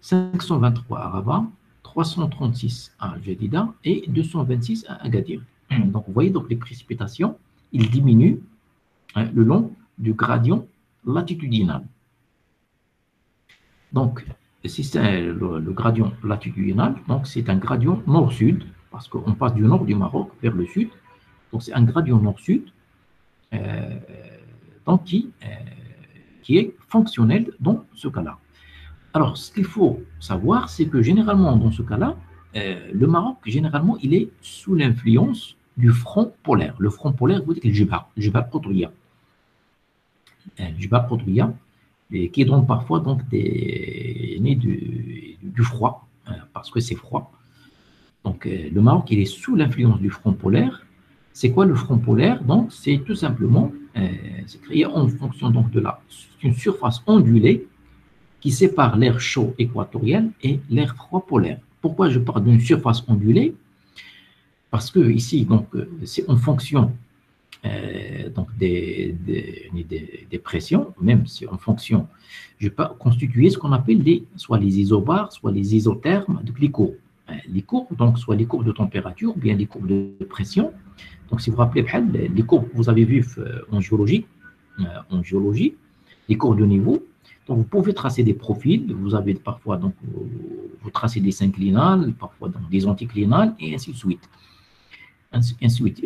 523 à Rabat, 336 à Jadida et 226 à Agadir. Donc, vous voyez, donc les précipitations, ils diminuent le long du gradient latitudinal. Donc, si c'est le gradient latitudinal, donc c'est un gradient nord-sud, parce qu'on passe du nord du Maroc vers le sud. Donc, c'est un gradient nord-sud donc qui est fonctionnel dans ce cas-là. Alors, ce qu'il faut savoir, c'est que généralement, dans ce cas-là, le Maroc, généralement, il est sous l'influence du front polaire. Le front polaire, vous dites le Jibal Qutbiyya. Jibal Qutbiyya, qui donne parfois donc du froid, parce que c'est froid. Donc, le Maroc, il est sous l'influence du front polaire. C'est quoi le front polaire? Donc, c'est tout simplement, c'est créé en fonction donc d'une surface ondulée qui sépare l'air chaud équatorial et l'air froid polaire. Pourquoi je parle d'une surface ondulée? Parce que ici, donc, c'est en fonction donc des pressions, même si en fonction, je peux constituer ce qu'on appelle soit les isobars, soit les isothermes de les les courbes, donc soit les courbes de température, ou bien les courbes de pression. Donc, si vous vous rappelez, les courbes, vous avez vu en géologie, les courbes de niveau. Donc, vous pouvez tracer des profils. Vous avez parfois, donc, vous tracez des synclinales, parfois donc, des anticlinales, et ainsi de suite.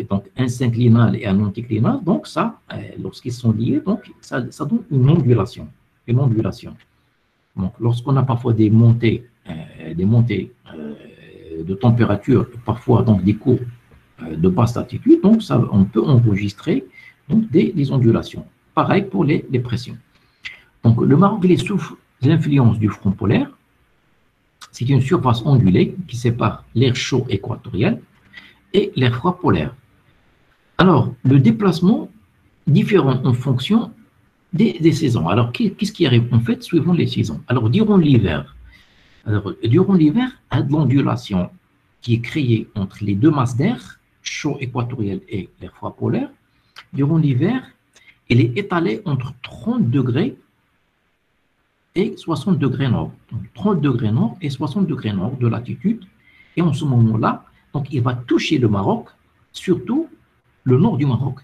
Donc, un synclinal et un anticlinal, donc ça, lorsqu'ils sont liés, donc ça donne une ondulation. Donc, lorsqu'on a parfois des montées de température, parfois donc des courbes de basse altitude, donc ça, on peut enregistrer donc, des ondulations. Pareil pour les pressions. Donc, le Maroc, il est sous l'influence du front polaire. C'est une surface ondulée qui sépare l'air chaud équatorial et l'air froid polaire. Alors, le déplacement différent en fonction des saisons. Alors, qu'est-ce qui arrive en fait suivant les saisons? Alors, durant l'hiver, il y a de l'ondulation qui est créée entre les deux masses d'air, chaud équatorial et l'air froid polaire. Durant l'hiver, elle est étalée entre 30 degrés et 60 degrés nord. Donc, 30 degrés nord et 60 degrés nord de latitude. Et en ce moment-là, donc, il va toucher le Maroc, surtout le nord du Maroc.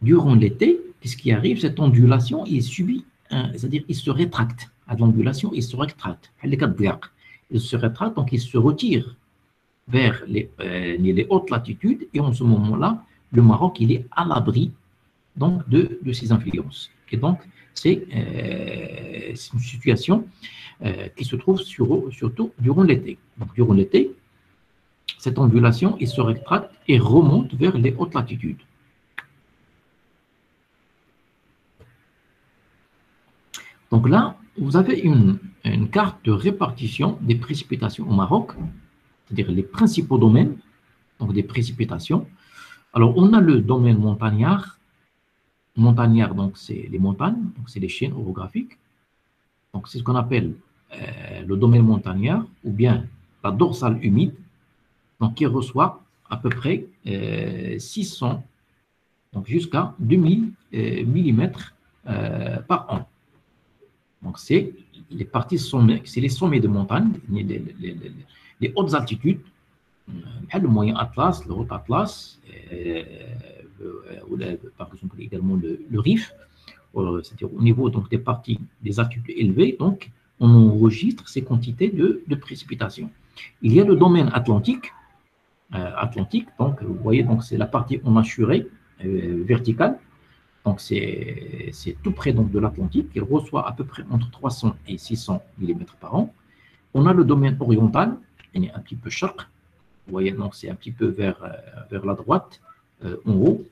Durant l'été, qu'est-ce qui arrive? Cette ondulation, il subit, c'est-à-dire il se rétracte. À l'ondulation, il se rétracte. Il se rétracte, donc il se retire vers les hautes latitudes, et en ce moment-là, le Maroc, il est à l'abri donc de ces influences. Et donc, c'est une situation qui se trouve surtout durant l'été. Donc, durant l'été, cette ondulation, il se rétracte et remonte vers les hautes latitudes. Donc là, vous avez une carte de répartition des précipitations au Maroc, c'est-à-dire les principaux domaines donc des précipitations. Alors, on a le domaine montagnard. Montagnard, donc c'est les montagnes, donc c'est les chaînes orographiques. Donc, c'est ce qu'on appelle le domaine montagnard, ou bien la dorsale humide, donc qui reçoit à peu près 600, donc jusqu'à 2000 mm par an. Donc, c'est les parties sommets, c'est les sommets de montagne, les hautes altitudes, le moyen Atlas, le haut Atlas, par exemple également le Rif, c'est-à-dire au niveau donc, des parties des altitudes élevées, donc on enregistre ces quantités de précipitations. Il y a le domaine atlantique, donc vous voyez, donc c'est la partie emmacherée verticale. Donc, c'est tout près donc, de l'Atlantique. Il reçoit à peu près entre 300 et 600 mm par an. On a le domaine oriental, il est un petit peu charq. Vous voyez, donc c'est un petit peu vers la droite, en haut.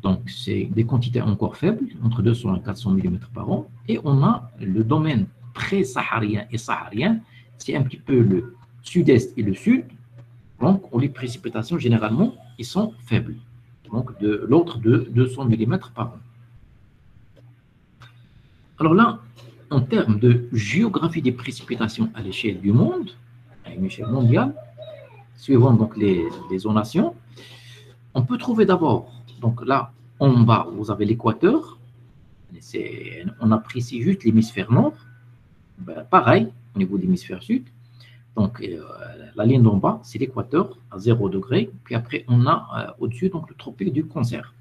Donc, c'est des quantités encore faibles, entre 200 et 400 mm par an. Et on a le domaine pré-saharien et saharien. C'est un petit peu le sud-est et le sud. Donc, où les précipitations, généralement, ils sont faibles. Donc de l'autre de 200 mm par an. Alors là, en termes de géographie des précipitations à l'échelle du monde, à une échelle mondiale, suivant donc les zonations, on peut trouver d'abord, donc là, en bas, vous avez l'équateur, on apprécie juste l'hémisphère nord, ben, pareil, au niveau de l'hémisphère sud, donc la ligne d'en bas, c'est l'équateur à 0 degré, puis après on a au-dessus donc le tropique du Cancer.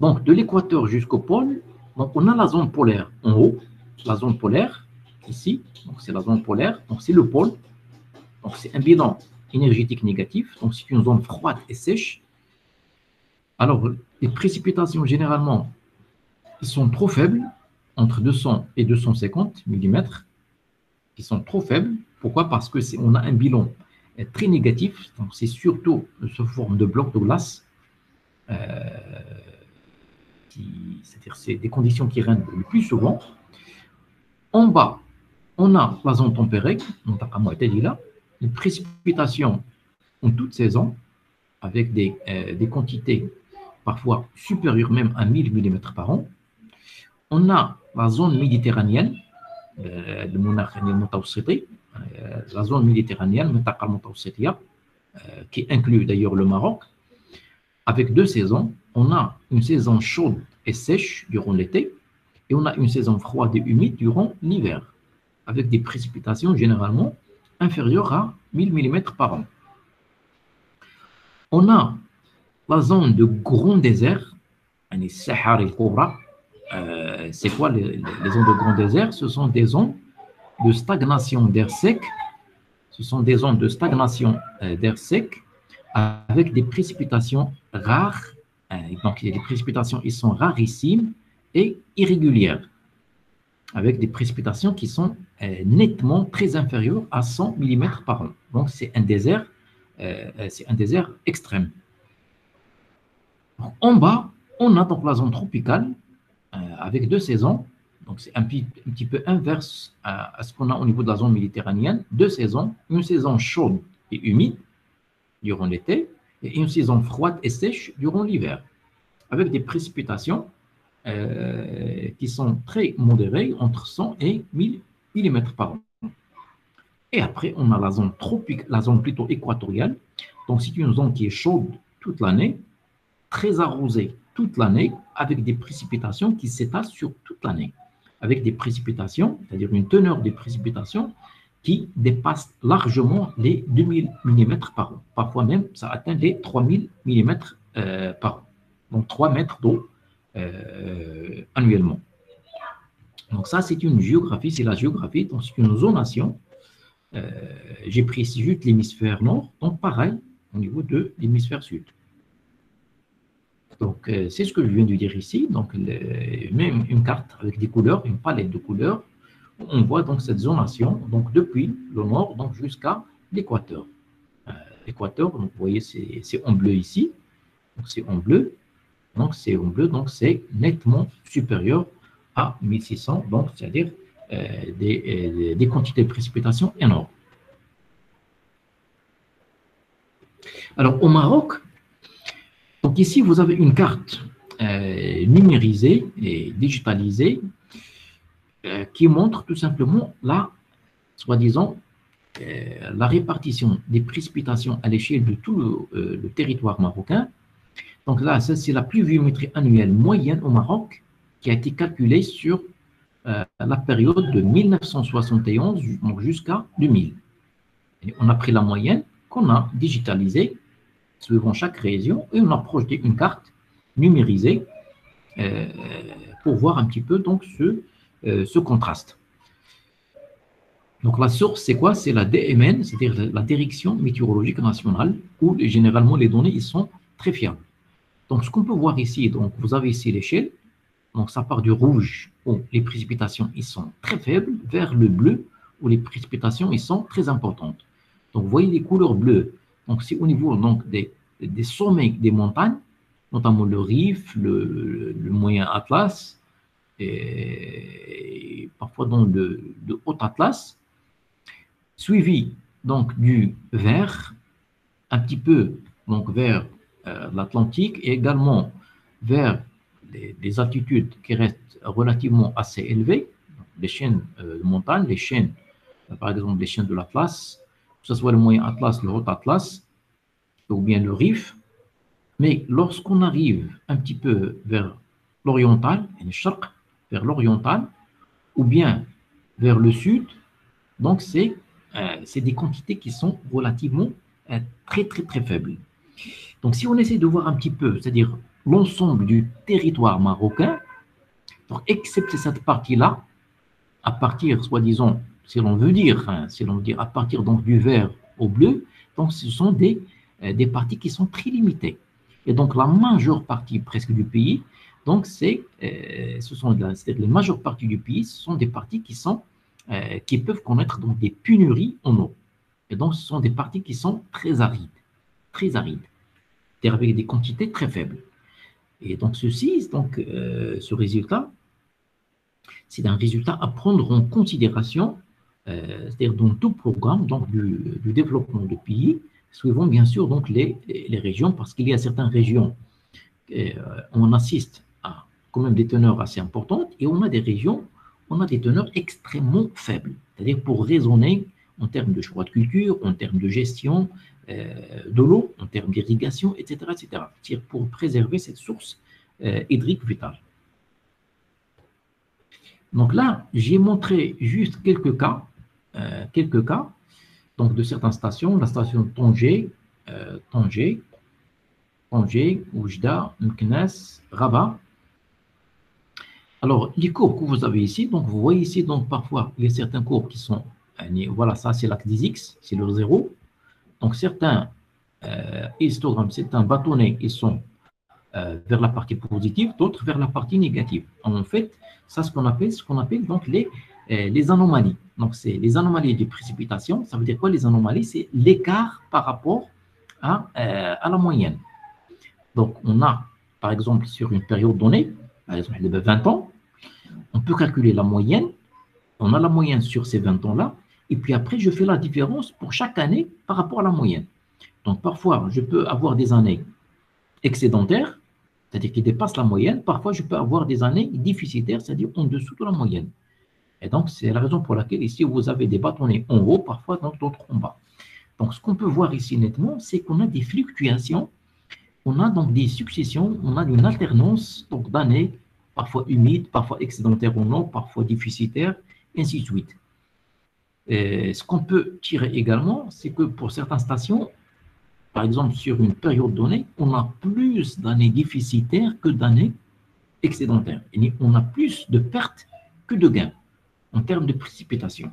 Donc, de l'équateur jusqu'au pôle, donc on a la zone polaire en haut, la zone polaire, ici, donc c'est la zone polaire, donc c'est le pôle, donc c'est un bilan énergétique négatif, donc c'est une zone froide et sèche. Alors, les précipitations, généralement, sont trop faibles, entre 200 et 250 mm, qui sont trop faibles. Pourquoi? Parce qu'on a un bilan très négatif, donc c'est surtout sous forme de blocs de glace, c'est-à-dire c'est des conditions qui règnent le plus souvent. En bas, on a la zone tempérée, les précipitations en toute saison, avec des quantités parfois supérieures même à 1000 mm par an. On a la zone méditerranéenne, la zone méditerranéenne, qui inclut d'ailleurs le Maroc, avec deux saisons. On a une saison chaude et sèche durant l'été, et on a une saison froide et humide durant l'hiver, avec des précipitations généralement inférieures à 1000 mm par an. On a la zone de grand désert, Sahara el-Koubra. C'est quoi les zones de grand désert? Ce sont des zones de stagnation d'air sec. Ce sont des zones de stagnation d'air sec avec des précipitations rares. Donc, les précipitations, ils sont rarissimes et irrégulières, avec des précipitations qui sont nettement très inférieures à 100 mm par an. Donc, c'est un désert extrême. En bas, on a donc la zone tropicale avec deux saisons. Donc, c'est un petit peu inverse à ce qu'on a au niveau de la zone méditerranéenne. Deux saisons, une saison chaude et humide durant l'été et une saison froide et sèche durant l'hiver, avec des précipitations qui sont très modérées, entre 100 et 1000 mm par an. Et après, on a la zone tropique, la zone plutôt équatoriale. Donc, c'est une zone qui est chaude toute l'année, très arrosée toute l'année, avec des précipitations qui s'étalent sur toute l'année, avec des précipitations, c'est-à-dire une teneur des précipitations qui dépassent largement les 2000 mm par an. Parfois même, ça atteint les 3000 mm par an. Donc 3 mètres d'eau annuellement. Donc ça, c'est une géographie, c'est la géographie, donc c'est une zonation. J'ai pris ici juste l'hémisphère nord, donc pareil au niveau de l'hémisphère sud. Donc c'est ce que je viens de dire ici, donc même une carte avec des couleurs, une palette de couleurs, on voit donc cette zonation, donc depuis le nord donc jusqu'à l'équateur. L'équateur, donc vous voyez, c'est en bleu ici, donc c'est en bleu, donc c'est en bleu, donc c'est nettement supérieur à 1600, donc c'est-à-dire des quantités de précipitations énormes. Alors au Maroc, donc ici vous avez une carte numérisée et digitalisée qui montre tout simplement la, soi-disant, la répartition des précipitations à l'échelle de tout le territoire marocain. Donc là, ça c'est la pluviométrie annuelle moyenne au Maroc qui a été calculée sur la période de 1971 jusqu'à 2000. Et on a pris la moyenne qu'on a digitalisée suivant chaque région et on a projeté une carte numérisée pour voir un petit peu donc ce contraste. Donc la source, c'est quoi? C'est la DMN, c'est-à-dire la Direction météorologique nationale, où généralement les données ils sont très fiables. Donc ce qu'on peut voir ici, donc vous avez ici l'échelle, donc ça part du rouge où les précipitations ils sont très faibles, vers le bleu où les précipitations ils sont très importantes. Donc vous voyez les couleurs bleues, donc c'est au niveau donc, des sommets des montagnes, notamment le Rif, le moyen Atlas, et parfois dans le haut Atlas, suivi donc du vert, un petit peu donc vers l'Atlantique et également vers des altitudes qui restent relativement assez élevées, les chaînes de montagne, les chaînes, par exemple les chaînes de l'Atlas, que ce soit le moyen Atlas, le haut Atlas, ou bien le Rif. Mais lorsqu'on arrive un petit peu vers l'oriental, vers l'oriental, ou bien vers le sud, donc c'est des quantités qui sont relativement très, très, très faibles. Donc, si on essaie de voir un petit peu, c'est-à-dire l'ensemble du territoire marocain, donc, excepté cette partie-là, à partir, soi-disant, si l'on veut dire, à partir donc du vert au bleu, donc ce sont des parties qui sont très limitées. Et donc, la majeure partie presque du pays, donc les majeures parties du pays, ce sont des parties qui peuvent connaître donc des pénuries en eau. Et donc, ce sont des parties qui sont très arides, avec des quantités très faibles. Et donc, ce résultat, c'est un résultat à prendre en considération, c'est-à-dire dans tout programme donc, du développement du pays, suivant bien sûr donc, les régions, parce qu'il y a certaines régions, on assiste à quand même des teneurs assez importantes, et on a des régions, on a des teneurs extrêmement faibles. C'est-à-dire pour raisonner en termes de choix de culture, en termes de gestion de l'eau, en termes d'irrigation, etc., etc. C'est-à-dire pour préserver cette source hydrique vitale. Donc là, j'ai montré juste quelques cas donc de certaines stations, la station Tanger, Oujda, Meknès, Rabat. Alors, les courbes que vous avez ici, donc vous voyez ici, donc parfois, il y a certains courbes qui sont, voilà, ça c'est l'axe des X, c'est le 0. Donc certains histogrammes, certains bâtonnets, ils sont vers la partie positive, d'autres vers la partie négative. En fait, ça ce qu'on appelle donc les anomalies. Donc c'est les anomalies des précipitations. Ça veut dire quoi les anomalies? C'est l'écart par rapport à la moyenne. Donc on a, par exemple, sur une période donnée, par exemple 20 ans, on peut calculer la moyenne. On a la moyenne sur ces 20 ans-là, et puis après, je fais la différence pour chaque année par rapport à la moyenne. Donc parfois, je peux avoir des années excédentaires, c'est-à-dire qui dépassent la moyenne. Parfois, je peux avoir des années déficitaires, c'est-à-dire en dessous de la moyenne. Et donc, c'est la raison pour laquelle ici, vous avez des bâtonnets en haut, parfois d'autres en bas. Donc, ce qu'on peut voir ici nettement, c'est qu'on a des fluctuations, on a donc des successions, on a une alternance d'années, parfois humides, parfois excédentaires en eau, parfois déficitaires, ainsi de suite. Ce qu'on peut tirer également, c'est que pour certaines stations, par exemple sur une période donnée, on a plus d'années déficitaires que d'années excédentaires. Et on a plus de pertes que de gains en termes de précipitation.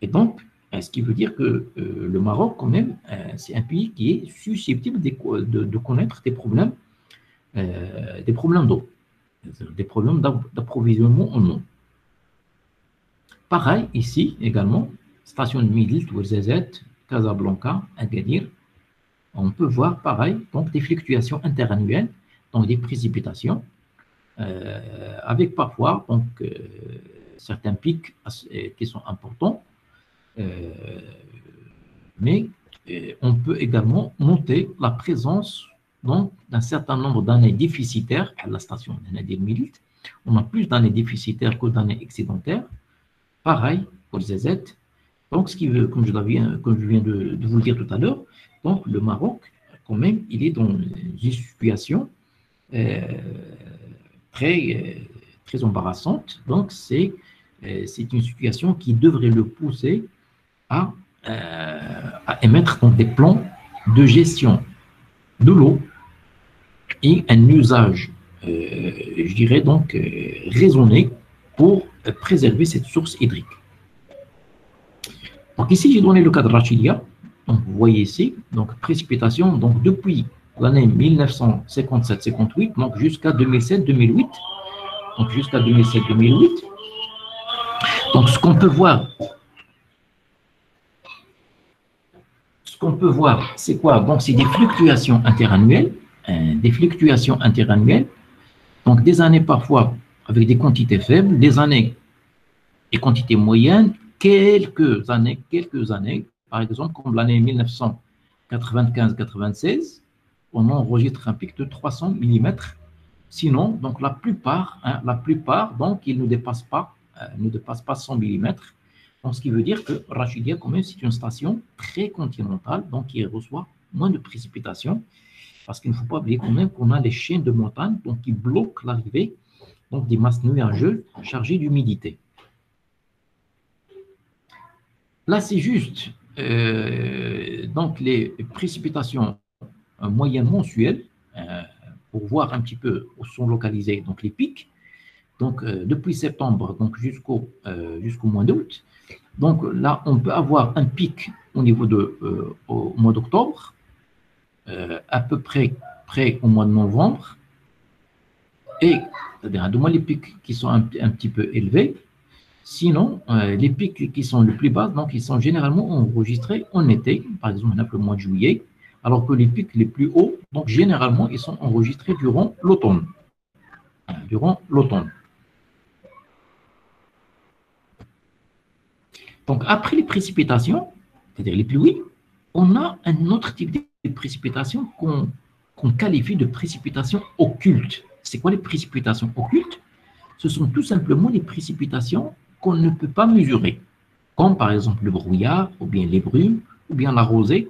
Et donc, ce qui veut dire que le Maroc, quand même, c'est un pays qui est susceptible de connaître des problèmes d'eau, des problèmes d'approvisionnement en eau. Pareil, ici également, station de Midelt, Ouarzazate, Casablanca, Agadir, on peut voir pareil, donc des fluctuations interannuelles, donc des précipitations, avec parfois donc, certains pics qui sont importants, mais on peut également noter la présence d'un certain nombre d'années déficitaires à la station de Midelt. On a plus d'années déficitaires que d'années excédentaires. Pareil pour les ZZ. Donc, ce qui veut, comme je viens de vous le dire tout à l'heure, donc le Maroc, quand même, il est dans une situation très embarrassante. Donc, c'est une situation qui devrait le pousser à émettre donc, des plans de gestion de l'eau et un usage, je dirais donc, raisonné pour préserver cette source hydrique. Donc ici, j'ai donné le cas de Rachidia. Donc vous voyez ici, donc précipitation, donc depuis l'année 1957-58, donc jusqu'à 2007-2008. Donc jusqu'à 2007-2008. Donc ce qu'on peut voir, c'est quoi? Donc c'est des fluctuations interannuelles, donc des années parfois avec des quantités faibles, des années et quantités moyennes, quelques années, par exemple, comme l'année 1995-96, on enregistre un pic de 300 mm. Sinon, donc la plupart, donc, ils ne dépassent pas 100 mm. Donc, ce qui veut dire que Rachidia, quand même, c'est une station très continentale, donc qui reçoit moins de précipitations, parce qu'il ne faut pas oublier quand même qu'on a les chaînes de montagne donc, qui bloquent l'arrivée donc, des masses nuageuses chargées d'humidité. Là, c'est juste donc les précipitations moyennes mensuelles pour voir un petit peu où sont localisés donc les pics. Donc depuis septembre donc jusqu'au mois d'août. Donc là, on peut avoir un pic au niveau au mois d'octobre, à peu près au mois de novembre, et c'est-à-dire les pics qui sont un petit peu élevés. Sinon, les pics qui sont les plus bas, donc ils sont généralement enregistrés en été, par exemple le mois de juillet, alors que les pics les plus hauts, donc généralement, ils sont enregistrés durant l'automne. Donc après les précipitations, c'est-à-dire les pluies, on a un autre type de précipitations qu'on qualifie de précipitations occultes. C'est quoi les précipitations occultes? Ce sont tout simplement les précipitations qu'on ne peut pas mesurer, comme par exemple le brouillard, ou bien les brumes, ou bien la rosée.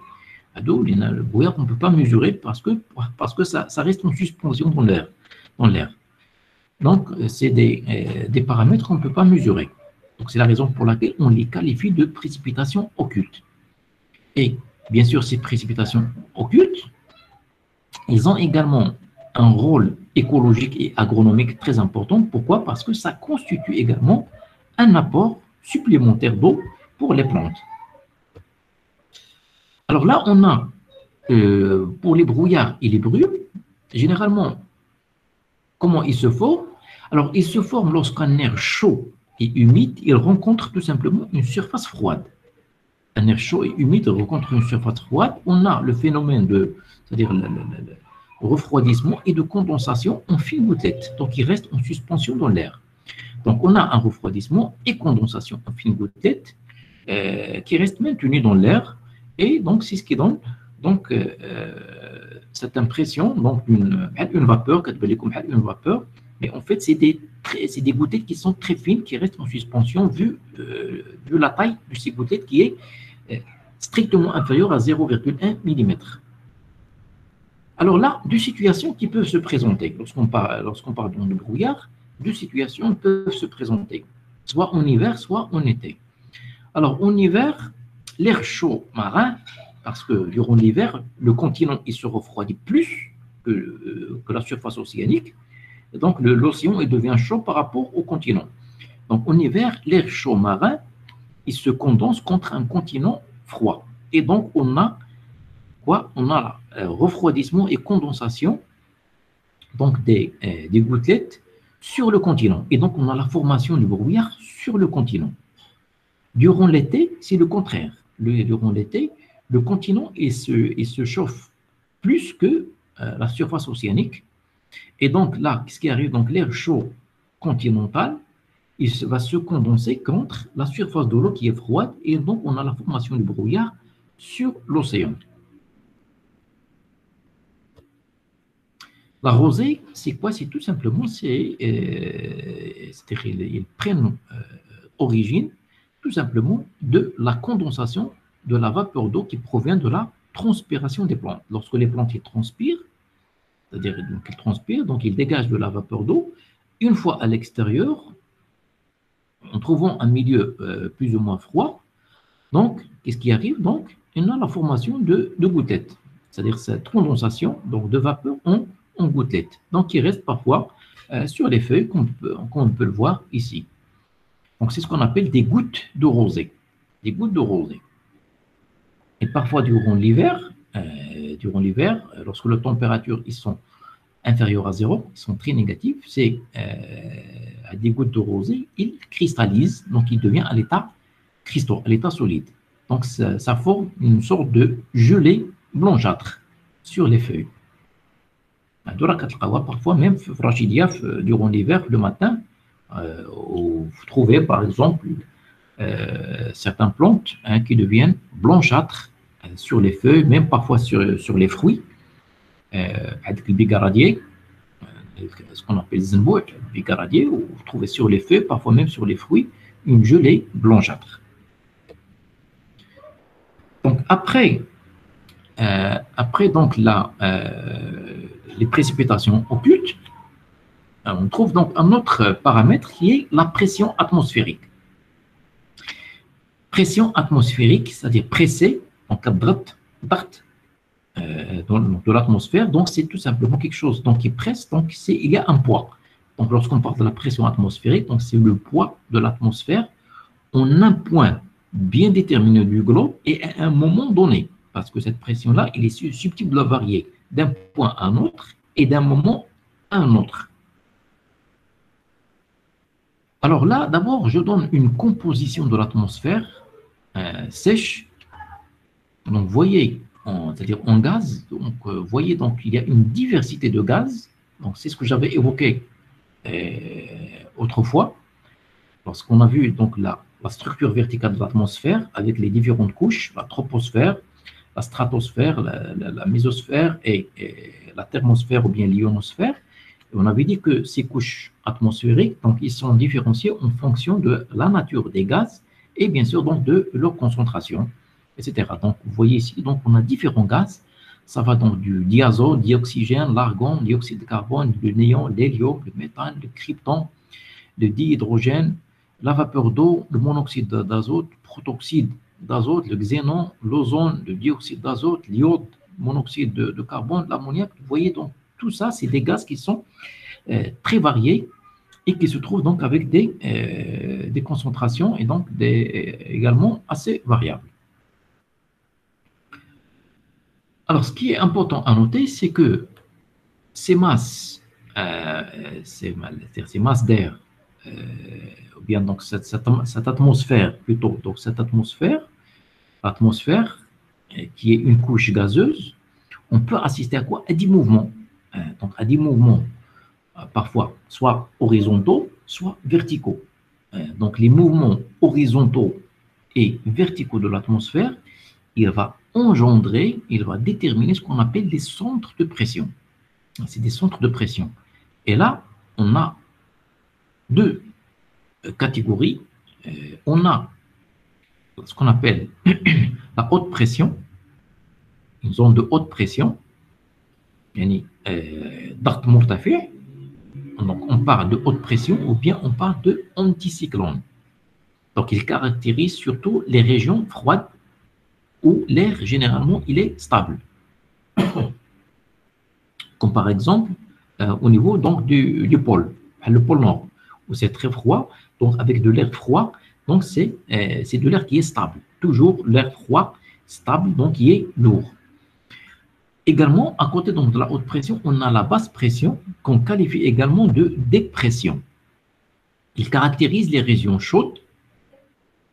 Le brouillard, on ne peut pas mesurer parce que ça reste en suspension dans l'air. Donc, c'est des paramètres qu'on ne peut pas mesurer. Donc, c'est la raison pour laquelle on les qualifie de précipitations occultes. Et bien sûr, ces précipitations occultes, ils ont également un rôle écologique et agronomique très important. Pourquoi? Parce que ça constitue également un apport supplémentaire d'eau pour les plantes. Alors là, on a, pour les brouillards et les brumes, généralement, comment ils se forment? Alors, ils se forment lorsqu'un air chaud et humide, il rencontre tout simplement une surface froide. Un air chaud et humide rencontre une surface froide. On a le phénomène c'est-à-dire le refroidissement et de condensation en fines gouttelettes. Donc, il reste en suspension dans l'air. Donc, on a un refroidissement et condensation en fines gouttelettes qui reste maintenu dans l'air. Et donc, c'est ce qui donne donc, cette impression donc, d'une vapeur, mais en fait, c'est des gouttelettes qui sont très fines, qui restent en suspension vu la taille de ces gouttelettes qui est strictement inférieure à 0,1 mm. Alors là, deux situations qui peuvent se présenter. Lorsqu'on parle de brouillard, deux situations peuvent se présenter, soit en hiver, soit en été. Alors, en hiver, l'air chaud marin, parce que durant l'hiver, le continent il se refroidit plus que la surface océanique. Et donc, l'océan il devient chaud par rapport au continent. Donc, en hiver, l'air chaud marin, il se condense contre un continent froid. Et donc, on a quoi? On a refroidissement et condensation donc des gouttelettes sur le continent. Et donc, on a la formation du brouillard sur le continent. Durant l'été, c'est le contraire. Durant l'été, le continent il se chauffe plus que la surface océanique. Et donc là, ce qui arrive, donc l'air chaud continental, va se condenser contre la surface de l'eau qui est froide. Et donc, on a la formation du brouillard sur l'océan. La rosée, c'est quoi? C'est tout simplement, c'est-à-dire ils prennent origine tout simplement de la condensation de la vapeur d'eau qui provient de la transpiration des plantes. Lorsque les plantes transpirent, c'est-à-dire qu'elles transpirent, donc ils dégagent de la vapeur d'eau. Une fois à l'extérieur, en trouvant un milieu plus ou moins froid, donc qu'est-ce qui arrive? Donc, il y a la formation de gouttelettes, c'est-à-dire cette condensation donc, de vapeur en gouttelettes, donc qui reste parfois sur les feuilles, comme on peut le voir ici. Donc, c'est ce qu'on appelle des gouttes de rosée. Des gouttes de rosée. Et parfois, durant l'hiver, lorsque les températures ils sont inférieures à zéro, ils sont très négatives, c'est des gouttes de rosée, ils cristallisent, donc il devient à l'état cristaux, à l'état solide. Donc, ça forme une sorte de gelée blanchâtre sur les feuilles. Parfois, même durant l'hiver, le matin, vous trouvez par exemple certaines plantes qui deviennent blanchâtres sur les feuilles, même parfois sur les fruits, avec le bigaradier, ce qu'on appelle zenbout, le bigaradier, où vous trouvez sur les feuilles, parfois même sur les fruits, une gelée blanchâtre. Donc après donc les précipitations occultes, on trouve donc un autre paramètre qui est la pression atmosphérique. Pression atmosphérique, c'est-à-dire pressée en cas de l'atmosphère, donc c'est tout simplement quelque chose donc, qui presse, donc il y a un poids. Donc lorsqu'on parle de la pression atmosphérique, donc c'est le poids de l'atmosphère en un point bien déterminé du globe et à un moment donné, parce que cette pression-là, elle est susceptible de varier d'un point à un autre et d'un moment à un autre. Alors là, d'abord, je donne une composition de l'atmosphère sèche. Donc, voyez, c'est-à-dire en gaz, donc, voyez, donc, il y a une diversité de gaz. Donc, c'est ce que j'avais évoqué autrefois, lorsqu'on a vu donc, la structure verticale de l'atmosphère avec les différentes couches, la troposphère, la stratosphère, la mésosphère et la thermosphère ou bien l'ionosphère. On avait dit que ces couches atmosphériques, donc, ils sont différenciés en fonction de la nature des gaz et bien sûr donc de leur concentration, etc. Donc, vous voyez ici, donc, on a différents gaz. Ça va donc du diazote, dioxygène, l'argon, dioxyde de carbone, le néon, l'hélium, le méthane, le krypton, le dihydrogène, la vapeur d'eau, le monoxyde d'azote, protoxyde d'azote, le xénon, l'ozone, le dioxyde d'azote, l'iode, monoxyde de carbone, l'ammoniac. Vous voyez donc tout ça, c'est des gaz qui sont très variés et qui se trouvent donc avec des concentrations et donc également assez variables. Alors, ce qui est important à noter, c'est que ces masses, ces masses d'air, ou bien donc cette atmosphère plutôt, donc cette l'atmosphère qui est une couche gazeuse, on peut assister à quoi? À des mouvements. Donc à des mouvements parfois soit horizontaux, soit verticaux. Donc les mouvements horizontaux et verticaux de l'atmosphère, il va déterminer ce qu'on appelle des centres de pression. C'est des centres de pression. Et là, on a deux catégories. On a ce qu'on appelle la haute pression, une zone de haute pression, ضغط مرتفع. Donc on parle de haute pression ou bien on parle de anticyclone. Donc, il caractérise surtout les régions froides où l'air, généralement, il est stable. Comme par exemple, au niveau donc, du pôle, le pôle Nord, où c'est très froid, donc avec de l'air froid, donc c'est de l'air qui est stable. Toujours l'air froid, stable, donc qui est lourd. Également, à côté donc, de la haute pression, on a la basse pression qu'on qualifie également de dépression. Il caractérise les régions chaudes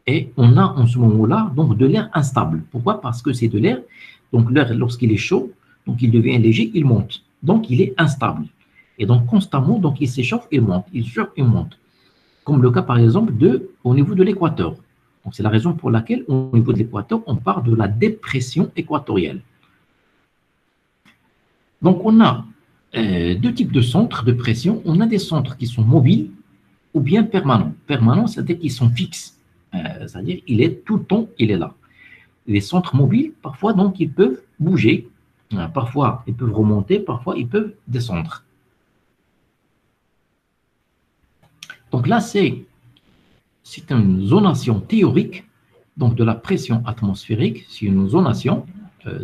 et on a en ce moment-là donc de l'air instable. Pourquoi? Parce que c'est de l'air, donc l'air lorsqu'il est chaud, donc il devient léger, il monte. Donc il est instable. Et donc constamment, donc il s'échauffe, il monte, il s'échauffe, il monte. Comme le cas par exemple au niveau de l'équateur. Donc c'est la raison pour laquelle au niveau de l'équateur, on parle de la dépression équatoriale. Donc on a deux types de centres de pression. On a des centres qui sont mobiles ou bien permanents. Permanents, c'est-à-dire qu'ils sont fixes. C'est-à-dire il est tout le temps, il est là. Les centres mobiles, parfois, donc, ils peuvent bouger. Parfois, ils peuvent remonter, parfois, ils peuvent descendre. Donc là, c'est une zonation théorique donc de la pression atmosphérique. C'est une zonation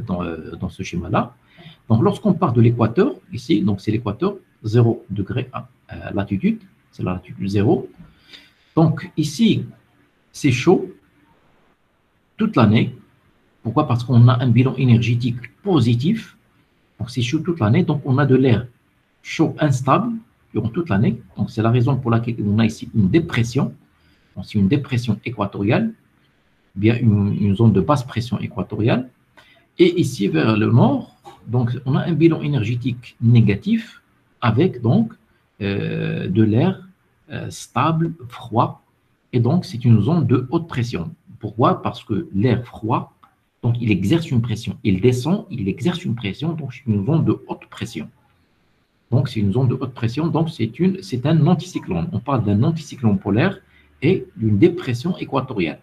dans ce schéma-là. Donc, lorsqu'on part de l'équateur, ici, donc c'est l'équateur, 0 degré à latitude, c'est la latitude 0. Donc, ici, c'est chaud toute l'année. Pourquoi? Parce qu'on a un bilan énergétique positif. Donc, c'est chaud toute l'année. Donc, on a de l'air chaud instable durant toute l'année. Donc, c'est la raison pour laquelle on a ici une dépression. Donc, c'est une dépression équatoriale, bien une zone de basse pression équatoriale. Et ici, vers le nord, donc, on a un bilan énergétique négatif avec donc de l'air stable, froid. Et donc, c'est une zone de haute pression. Pourquoi? Parce que l'air froid, donc, il exerce une pression. Il descend, il exerce une pression, donc c'est une zone de haute pression. Donc, c'est une zone de haute pression, donc c'est un anticyclone. On parle d'un anticyclone polaire et d'une dépression équatoriale.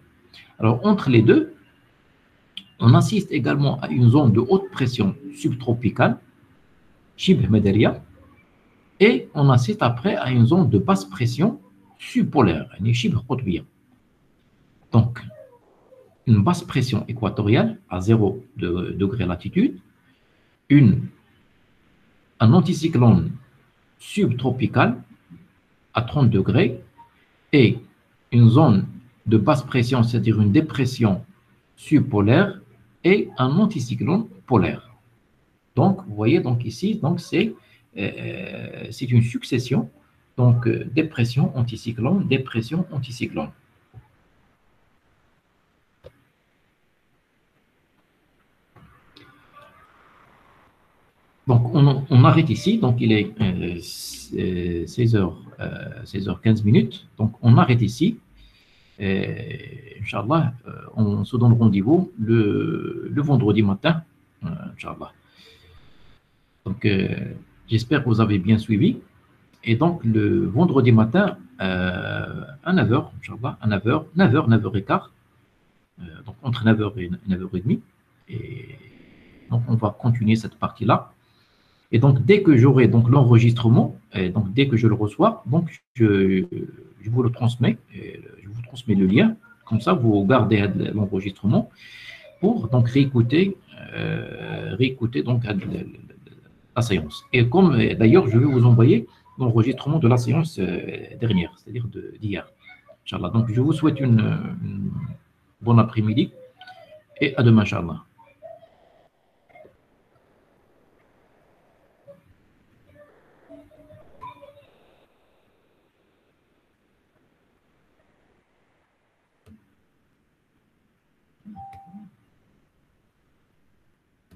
Alors, entre les deux, on assiste également à une zone de haute pression subtropicale, Shibh Medaria, et on assiste après à une zone de basse pression subpolaire, Shibh Qutbiyya. Donc, une basse pression équatoriale à 0 degré latitude, un anticyclone subtropical à 30 degrés et une zone de basse pression, c'est-à-dire une dépression subpolaire et un anticyclone polaire. Donc, vous voyez, donc ici, donc c'est une succession, donc dépression, anticyclone, dépression, anticyclone. Donc, on arrête ici. Donc, il est 16h, 16h15 minutes. Donc, on arrête ici. Inch'Allah, on se donne rendez-vous le vendredi matin. Inch'Allah. Donc, j'espère que vous avez bien suivi. Et donc, le vendredi matin, à 9h, Inch'Allah, à 9h, 9h, 9h15. Donc, entre 9h et 9h30. Et donc, on va continuer cette partie-là. Et donc, dès que j'aurai donc l'enregistrement, donc dès que je le reçois, donc je vous le transmets, je vous transmets le lien. Comme ça, vous gardez l'enregistrement pour donc réécouter donc la séance. Et comme d'ailleurs, je vais vous envoyer l'enregistrement de la séance dernière, c'est-à-dire d'hier. Inch'Allah. Donc, je vous souhaite une bonne après-midi et à demain, Inch'Allah.